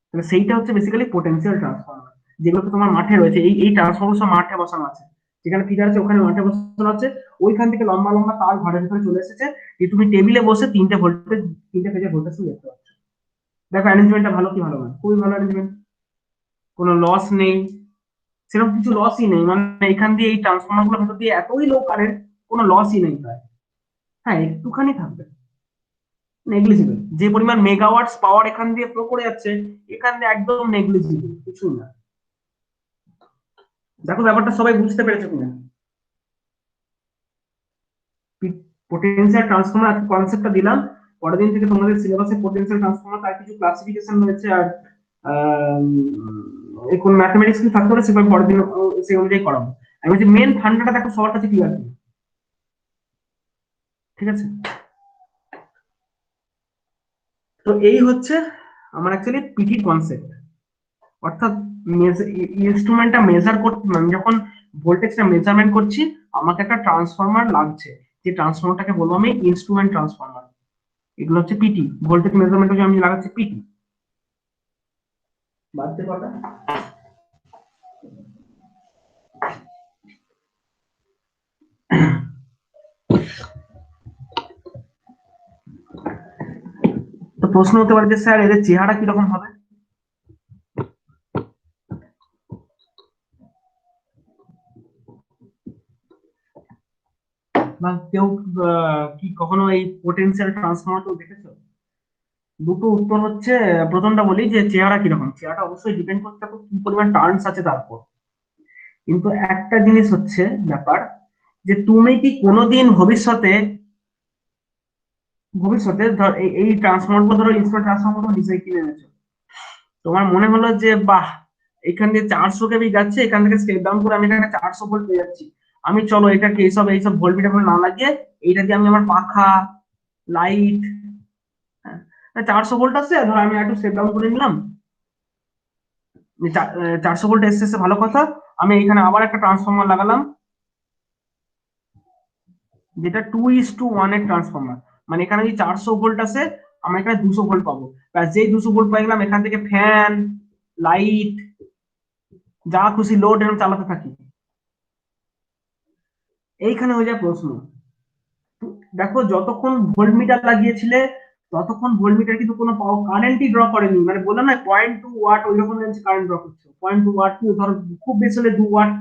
তাহলে সেইটা হচ্ছে বেসিক্যালি পোটেনশিয়াল ট্রান্সফরমার, যেগুলো তোমার মাঠে রয়েছে। এই ট্রান্সফরমার সব মাঠে বসানো আছে, যেখানে ফিগার আছে ওখানে মাঠে বসানো আছে। ওইখান থেকে লম্বা লম্বা তার ঘরের ভিতরে চলে এসেছে, যে তুমি টেবিলে বসে 3টে ভোল্টেজ, 3টে ফেজের ভোল্টেজ তুমি দেখতে পাচ্ছ। দেখো অ্যারেঞ্জমেন্টটা ভালো কি ভালো না? খুবই ভালো অ্যারেঞ্জমেন্ট, কোনো লস নেই, সেরকম কিছু লসই নেই। মানে এখান দিয়ে এই ট্রান্সফরমার গুলোর ভেতর দিয়ে এতই লো কারেন্ট, কোনো লসই নেই প্রায়। হ্যাঁ, একটুখানি থাকবে, নেগলিজিবল। যে পরিমাণ মেগাওয়াটস পাওয়ার এখান দিয়ে ফ্লো করে যাচ্ছে, এখান দিয়ে একদম নেগলিজিবল, কিছুই না। দেখো ব্যাপারটা সবাই বুঝতে পেরেছো কিনা? পোটেনশিয়াল ট্রান্সফর্মার আজকে কনসেপ্টটা দিলাম। পরের দিন থেকে তোমাদের সিলেবাসে পোটেনশিয়াল ট্রান্সফর্মার তার কিছু ক্লাসিফিকেশন রয়েছে, আর কোন ম্যাথমেটিক্স কি থাকতে পারে সেগুলো পরের দিন সেই অনুযায়ী করাবো। আমি বলছি মেন ফান্ডাটা দেখো সবার কাছে ক্লিয়ার, ঠিক আছে? তো এই হচ্ছে আমার অ্যাকচুয়ালি পিটি কনসেপ্ট। অর্থাৎ ইনস্ট্রুমেন্টটা মেজার করতে, মানে যখন ভোল্টেজটা মেজারমেন্ট করছি, আমাকে একটা ট্রান্সফরমার লাগছে, যে ট্রান্সফরমারটাকে বলবো আমি ইনস্ট্রুমেন্ট ট্রান্সফরমার। এগুলো হচ্ছে পিটি, ভোল্টেজ মেজারমেন্টে আমি লাগাচ্ছি পিটি। বাড়তে কটা? তো প্রশ্ন হতে পারে যে স্যার এদের চেহারা কিরকম হবে? বা কেউ কি কখনো এই পোটেনশিয়াল ট্রান্সফরমার কেউ দেখেছো? দুটো উত্তর হচ্ছে। প্রথমটা বলি যে চেহারা কিরকম, চেহারাটা অবশ্যই ডিপেন্ড করতে হবে কি পরিমাণ টার্নস আছে তারপর। কিন্তু একটা জিনিস হচ্ছে ব্যাপার, যে তুমি কি কোনোদিন ভবিষ্যতে, ধর এই ট্রান্সফরমার গুলো, ধরো ইনস্ট্রুমেন্ট ট্রান্সফরমার গুলো নিজে কিনে এনেছো, তোমার মনে হলো যে বাহ, এখান দিয়ে 400 কেভি যাচ্ছে, এখান থেকে স্টেপ ডাউন করে আমি এখানে 400 ভোল্ট পেয়ে যাচ্ছি, আমি চলো এটাকে এইসব ভোল্ট মিটার না লাগিয়ে এইটা দিয়ে আমি আমার পাখা, লাইট, 400 ভোল্ট আছে, ধর আমি একটু স্টেপ ডাউন করে নিলাম, 400 ভোল্ট এসেছে, ভালো কথা। আমি এখানে আবার একটা ট্রান্সফরমার লাগালাম, যেটা 2:1 এর ট্রান্সফরমার। মানে এখানে যদি 400 ভোল্ট আছে, আমরা এখানে 200 ভোল্ট পাবো। যেই 200 ভোল্ট পাই গেলাম, এখান থেকে ফ্যান, লাইট, যা খুশি লোড এরকম চালাতে থাকি। এইখানে হয়ে যায় প্রশ্ন। দেখো যতক্ষণ ভোল্ট মিটার লাগিয়েছিলে ততক্ষণ ভোল্টমিটার কিন্তু কোনো কারেন্টই ড্র করেনি, মানে বললাম না 0.2 ওয়াট ওই রকম রেঞ্জ কারেন্ট ড্র করছে। 0.2 ওয়াট কি ধরো, খুব বেশি হলে 2 ওয়াট,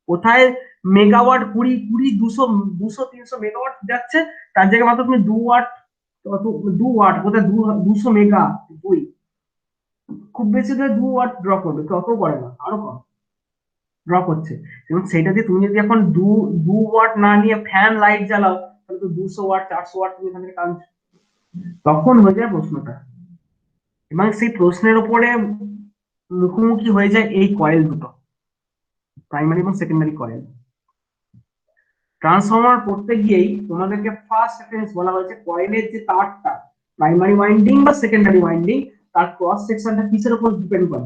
কোথায় মেগাওয়াট 20, 200, 300 মেগাওয়াট যাচ্ছে, তার জায়গায় মাত্র তুমি 2 ওয়াট, 2 ওয়াট কোথায় 200 মেগা, দুই, খুব বেশি হলে 2 ওয়াট ড্র করবে, তত করে না, আরো কম ড্র করছে। এবং সেটা দিয়ে তুমি যদি এখন 2 ওয়াট না নিয়ে ফ্যান লাইট জ্বালাও, তাহলে তো 200 ওয়াট 400 ওয়াট তুমি এখান থেকে টানছো, তখন হয়ে যায় প্রশ্নটা। এবং সেই প্রশ্নের উপরে মুখোমুখি হয়ে যায় এই কয়েল দুটো, প্রাইমারি এবং সেকেন্ডারি কয়েল। ট্রান্সফরমার পড়তে গিয়েই তোমাদেরকে ফার্স্ট রেফারেন্স বলা হয়েছে কয়েলের যে তারটা, প্রাইমারি ওয়াইন্ডিং বা সেকেন্ডারি ওয়াইন্ডিং, তার ক্রস সেকশনটা কিসের উপর ডিপেন্ড করে।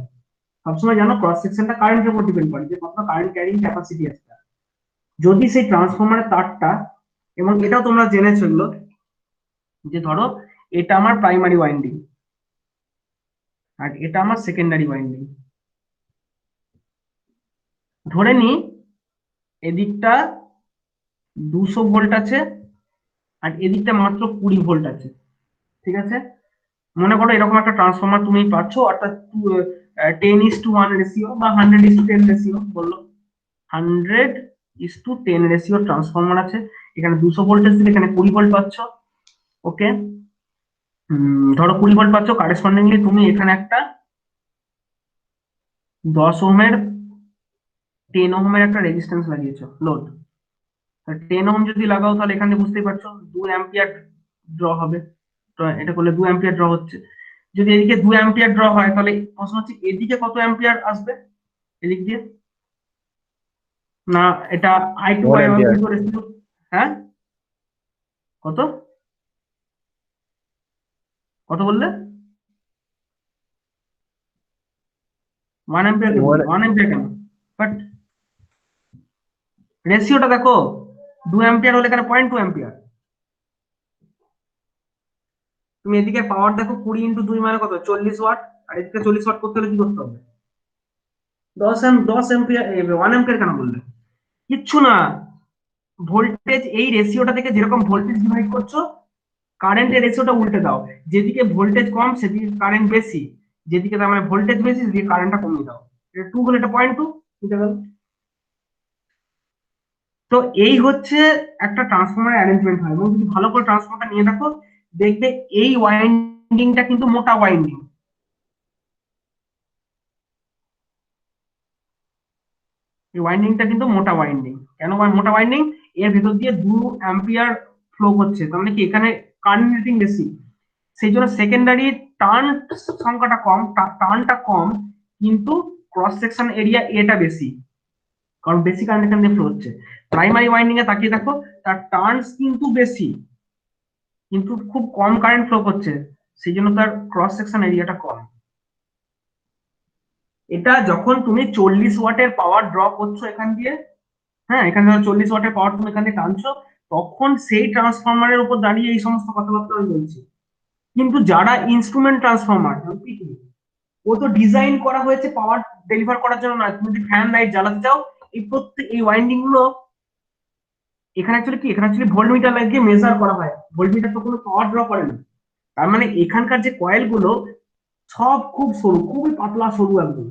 সবসময় জানো ক্রস সেকশনটা কারেন্টের উপর ডিপেন্ড করে, যে কতটা কারেন্ট ক্যারিং ক্যাপাসিটি আছে তার। যদি সেই ট্রান্সফরমারের তারটা, এবং এটাও তোমরা জেনেছো এগুলো, যে ধরো এটা আমার প্রাইমারি ওয়াইন্ডিং আর এটা আমার সেকেন্ডারি ওয়াইন্ডিং, ধরে নি এদিকটা 200 ভোল্ট আছে আর এদিকটা মাত্র 20 ভোল্ট আছে, ঠিক আছে। মনে করো এরকম একটা ট্রান্সফরমার তুমি পাচ্ছ, অর্থাৎ 10:1 রেশিও বা 100:10 রেশিও বললো, 100:10 রেশিও ট্রান্সফরমার আছে। এখানে 200 ভোল্টেজ দিলে এখানে 20 ভোল্ট পাচ্ছ, ওকে। ধরো 20 ভোল্ট পাচ্ছ, কারেসপন্ডিংলি তুমি এখানে একটা 10 ওহমের 10 ওহমের একটা রেজিস্ট্যান্স লাগিয়েছো লোড। 10 ওহম যদি লাগাও তাহলে এখানে বুঝতেই পারছো 2 অ্যাম্পিয়ার ড্র হবে, তো এটা করলে 2 অ্যাম্পিয়ার ড্র হচ্ছে। যদি এদিকে 2 অ্যাম্পিয়ার ড্র হয় তাহলে প্রশ্ন হচ্ছে এদিকে কত অ্যাম্পিয়ার আসবে এদিক দিয়ে, না এটা I2 1 বাই ampere। রেশিও, হ্যাঁ কত কত বললে, 1 অ্যাম্পিয়ার কেন, One 1 অ্যাম্পিয়ার কেন, বাট রেশিওটা দেখো, 2 অ্যাম্পিয়ার হলে এখানে 0.2 অ্যাম্পিয়ার। তুমি এদিকে পাওয়ার দেখো, 20 × 2 মানে কত, 40 ওয়াট, আর এদিকে 40 ওয়াট করতে হলে কি করতে হবে, 10 অ্যাম্পিয়ার, 1 অ্যাম্পিয়ার কেন বললে, কিচ্ছু না, ভোল্টেজ এই রেশিওটা থেকে যেরকম ভোল্টেজ ডিভাইড করছো, কারেন্টের রেশিওটা উল্টে দাও, যেদিকে ভোল্টেজ কম সেদিকে কারেন্ট বেশি, যেদিকে তার মানে ভোল্টেজ বেশি সেদিকে কারেন্টটা কমিয়ে দাও। এটা 2 হলে এটা 0.2 বুঝতে গেল। তো এই হচ্ছে একটা ট্রান্সফরমার অ্যারেঞ্জমেন্ট হয়, এবং যদি ভালো করে ট্রান্সফরমারটা নিয়ে দেখো, দেখবে এই ওয়াইন্ডিংটা কিন্তু মোটা ওয়াইন্ডিং, এই ওয়াইন্ডিংটা কিন্তু মোটা ওয়াইন্ডিং। কেন মোটা ওয়াইন্ডিং, এর ভেতর দিয়ে 2 অ্যাম্পিয়ার ফ্লো করছে, তার মানে কি এখানে কারেন্ট রেটিং বেশি, সেই জন্য সেকেন্ডারি টার্ন সংখ্যাটা কম, টার্নটা কম, কিন্তু ক্রস সেকশন এরিয়া এটা বেশি, কারণ বেশি কারেন্ট এখান দিয়ে ফ্লো হচ্ছে। প্রাইমারি ওয়াইন্ডিং এ তাকিয়ে দেখো, তার টার্নস কিন্তু বেশি, কিন্তু খুব কম কারেন্ট ফ্লো করছে, সেই জন্য তার ক্রস সেকশন এরিয়াটা কম। এটা যখন তুমি 40 ওয়াটের পাওয়ার ড্র করছো এখান দিয়ে, হ্যাঁ এখানে ধরো 40 ওয়াটের পাওয়ার তুমি এখান দিয়ে টানছো, তখন সেই ট্রান্সফরমারের উপর দাঁড়িয়ে এই সমস্ত কথাবার্তা আমি বলছি। কিন্তু যারা ইনস্ট্রুমেন্ট ট্রান্সফরমার, ও তো ডিজাইন করা হয়েছে পাওয়ার ডেলিভার করার জন্য না, তুমি যদি ফ্যান লাইট জ্বালাতে চাও, এই ওয়াইন্ডিং গুলো এখানে অ্যাকচুয়ালি কি, এখানে অ্যাকচুয়ালি ভোল্টমিটার লাগিয়ে মেজার করা হয়, ভোল্টমিটার তো কোনো পাওয়ার ড্র করে না। তার মানে এখানকার যে কয়েল গুলো সব খুব সরু, খুবই পাতলা সরু, একদম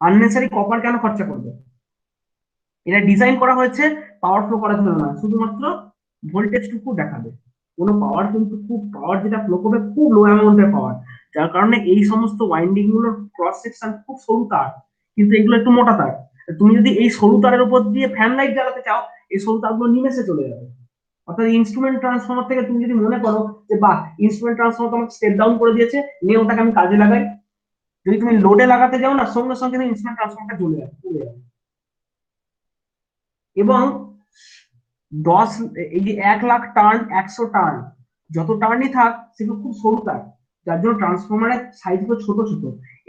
আননেসারি কপার কেন খরচা করবে। এটা ডিজাইন করা হয়েছে পাওয়ার ফ্লো করার জন্য না, শুধুমাত্র ভোল্টেজ টুকু দেখাবে, কোনো পাওয়ার কিন্তু খুব পাওয়ার যেটা ফ্লো করবে খুব লো অ্যামাউন্টের পাওয়ার, যার কারণে এই সমস্ত ওয়াইন্ডিং গুলোর ক্রস সেকশন খুব সরু তার, কিন্তু এগুলো একটু মোটা তার। তুমি যদি এই সরু তারের উপর দিয়ে ফ্যান লাইট জ্বালাতে চাও, এই সরু তারগুলো নিমেষে চলে যাবে। অর্থাৎ ইনস্ট্রুমেন্ট ট্রান্সফরমার থেকে তুমি যদি মনে করো যে বাহ, ইনস্ট্রুমেন্ট ট্রান্সফরমার তোমাকে স্টেপ ডাউন করে দিয়েছে, নিয়ে ওটাকে আমি কাজে লাগাই, যদি তুমি লোডে লাগাতে যাও না, সঙ্গে সঙ্গে ইনস্ট্রুমেন্ট ট্রান্সফরমারটা চলে যাবে। এবং 10, এই যে 1 লাখ টার্ন, 100 টার্ন, যত টার্নই থাক সেগুলো খুব সরু তার, যার জন্য ট্রান্সফরমারের সাইজ গুলো ছোট ছোট।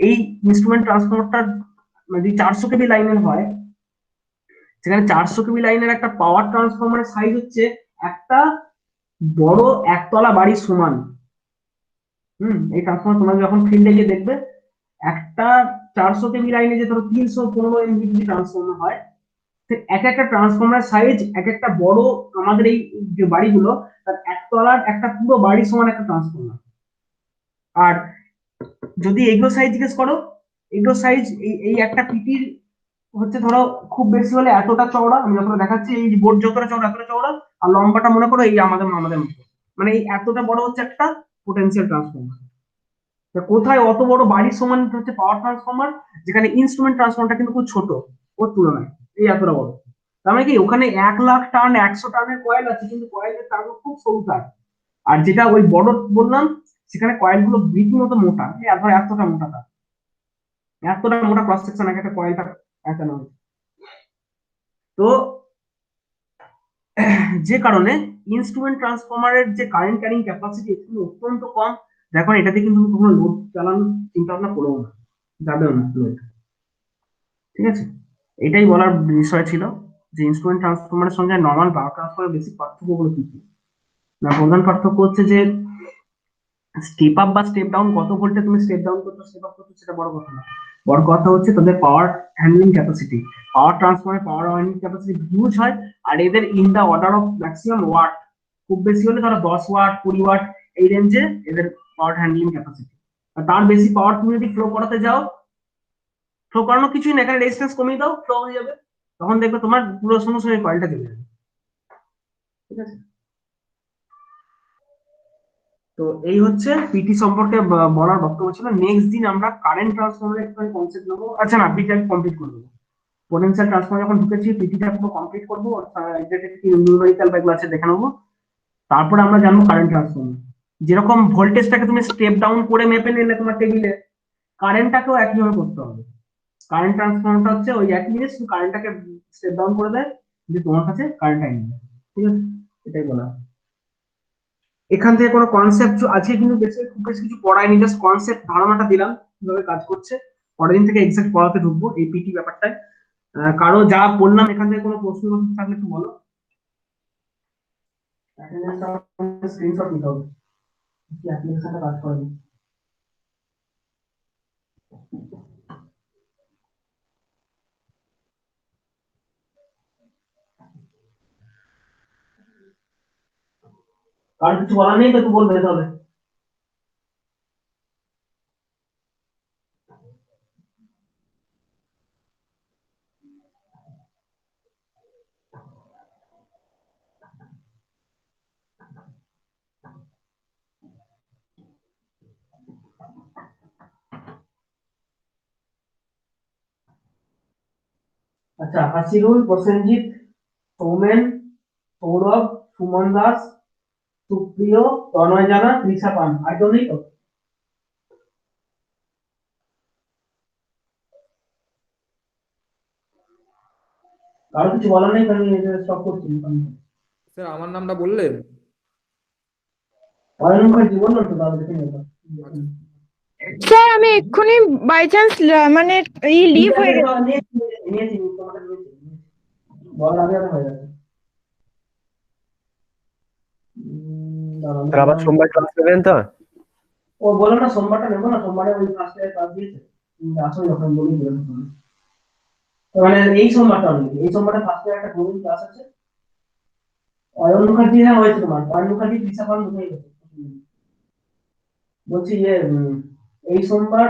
এই ইনস্ট্রুমেন্ট ট্রান্সফরমারটা যদি 400 কেবি লাইনের হয়, সেখানে 400 কেবি লাইনের একটা পাওয়ার ট্রান্সফরমারের সাইজ হচ্ছে একটা বড় একতলা বাড়ির সমান। এই ট্রান্সফরমার তোমরা যখন ফিল্ডে গিয়ে দেখবে, একটা 400 কেবি লাইনে যে ধরো 315 MV যদি ট্রান্সফরমার হয়, এক একটা ট্রান্সফর্মার সাইজ এক একটা বড়, আমাদের এই যে বাড়িগুলো তার একতলার একটা পুরো বাড়ি সমান একটা ট্রান্সফর্মার। আর যদি এগুলো সাইজ জিজ্ঞেস করো, এগুলো সাইজ এই এই একটা পিটির হচ্ছে ধরো খুব বেশি হলে এতটা চওড়া, আমি যতটা দেখাচ্ছি এই বোর্ড যতটা চওড়া এতটা চওড়া, আর লম্বাটা মনে করো এই আমাদের আমাদের মতো, মানে এই এতটা বড় হচ্ছে একটা পোটেনশিয়াল ট্রান্সফর্মার। কোথায় অত বড় বাড়ির সমান হচ্ছে পাওয়ার ট্রান্সফর্মার, যেখানে ইনস্ট্রুমেন্ট ট্রান্সফর্মারটা কিন্তু খুব ছোট ওর তুলনায়, এই এতটা বড়। তার মানে কি ওখানে 1,00,000 টার্ন 100 টার্নের কয়েল আছে, কিন্তু কয়েলের তারগুলো খুব সরু তার। আর যেটা ওই বড় বললাম সেখানে কয়েলগুলো রীতিমতো মোটা, এই ধর এতটা মোটা তার, এতটা মোটা ক্রস সেকশন এক একটা কয়েলটা পেঁচানো হয়েছে। তো যে কারণে ইনস্ট্রুমেন্ট ট্রান্সফরমারের যে কারেন্ট ক্যারিং ক্যাপাসিটি এখানে অত্যন্ত কম। দেখো এটাতে কিন্তু তুমি কখনো লোড চালানোর চিন্তা ভাবনা করো না, যাবেও না লোড। ঠিক আছে, এটাই বলার বিষয় ছিল যে ইনস্ট্রুমেন্ট ট্রান্সফরমারের সঙ্গে নর্মাল পাওয়ার ট্রান্সফারের বেসিক পার্থক্যগুলো কি কি। না, প্রধান পার্থক্য হচ্ছে যে স্টেপ আপ বা স্টেপ ডাউন, কত ভোল্টে তুমি স্টেপ ডাউন করছো স্টেপ আপ করছো সেটা বড় কথা না। বড় কথা হচ্ছে তাদের পাওয়ার হ্যান্ডলিং ক্যাপাসিটি। পাওয়ার ট্রান্সফারের পাওয়ার হ্যান্ডলিং ক্যাপাসিটি হিউজ হয়। আর এদের in the order of maximum watt, খুব বেশি হলে ধরো 10 ওয়াট 20 ওয়াট এই রেঞ্জে এদের পাওয়ার হ্যান্ডলিং ক্যাপাসিটি। আর তার বেশি পাওয়ার তুমি যদি ফ্লো করাতে যাও, ফ্লো করানো কিছুই না, এখানে রেজিস্ট্যান্স কমিয়ে দাও ফ্লো হয়ে যাবে, তখন দেখবে তোমার পুরো সঙ্গে সঙ্গে কয়েলটা চলে যাবে। ঠিক আছে, তো এই হচ্ছে পিটি সম্পর্কে বলার বক্তব্য ছিল। নেক্সট দিন আমরা কারেন্ট ট্রান্সফরমারের একটা কনসেপ্ট নেবো। আচ্ছা না, পিটি কমপ্লিট করে দেবো। পোটেনশিয়াল ট্রান্সফরমার যখন ঢুকেছি পিটিটা পুরো কমপ্লিট করবো, নিউমেরিক্যাল ব্যাগগুলো আছে দেখে নেবো। তারপরে আমরা জানবো কারেন্ট ট্রান্সফরমার। যেরকম ভোল্টেজটাকে তুমি স্টেপ ডাউন করে মেপে নিলে তোমার টেবিলে, কারেন্টটাকেও একইভাবে করতে হবে। কারেন্ট ট্রান্সফরমারটা হচ্ছে ওই একই জিনিস, কারেন্টটাকে স্টেপ ডাউন করে দেয় যে তোমার কাছে কারেন্ট আইন। ঠিক আছে, এটাই বলা। এখান থেকে কোনো কনসেপ্ট আজকে কিন্তু বেশি খুব বেশি কিছু পড়ায়নি, জাস্ট কনসেপ্ট ধারণাটা দিলাম কিভাবে কাজ করছে। পরের দিন থেকে এক্সাক্ট পড়াতে ঢুকবো এই পিটি ব্যাপারটায়। কারো যা বললাম এখান থেকে কোনো প্রশ্ন থাকলে একটু বলো। স্ক্রিনশট নিতে হবে, কি অ্যাপ্লিকেশনটা কাজ করে। কারো কিছু বলার নেই তো একটু বলবে তাহলে। আচ্ছা, হাসিরুল, প্রসেনজিৎ, সৌমেন, সৌরভ, সুমন দাস, সুপ্রিয়, তনয় জানা, তৃষা পান, আর কেউ নেই তো? কারো কিছু বলার নেই তো আমি স্টপ করছি। স্যার আমার নামটা বললেন? অয়ন মুখার্জি বললো তো, তাহলে দেখে নেবো। আচ্ছা। স্যার আমি এক্ষুনি বাই চান্স মানে এই লিভ হয়ে গেছে। নিয়েছি তোমাদের নিয়েছি, বলার আগে আগে হয়ে গেছে। স্যার আবার সোমবার ক্লাস নেবেন তো? ও বলো না সোমবারটা নেবো না, সোমবারে ওই ফার্স্টে ক্লাস দিয়েছে, আসো যখন বলি বলে দেবো। তো মানে এই সোমবারটা নেই, এই সোমবারে ফার্স্টে একটা গ্রুপিং ক্লাস আছে। অয়ন মুখার্জি হ্যাঁ হয়েছে তোমার, অয়ন মুখার্জি তৃষা পান দুটোই গেছে। বলছি এই সোমবার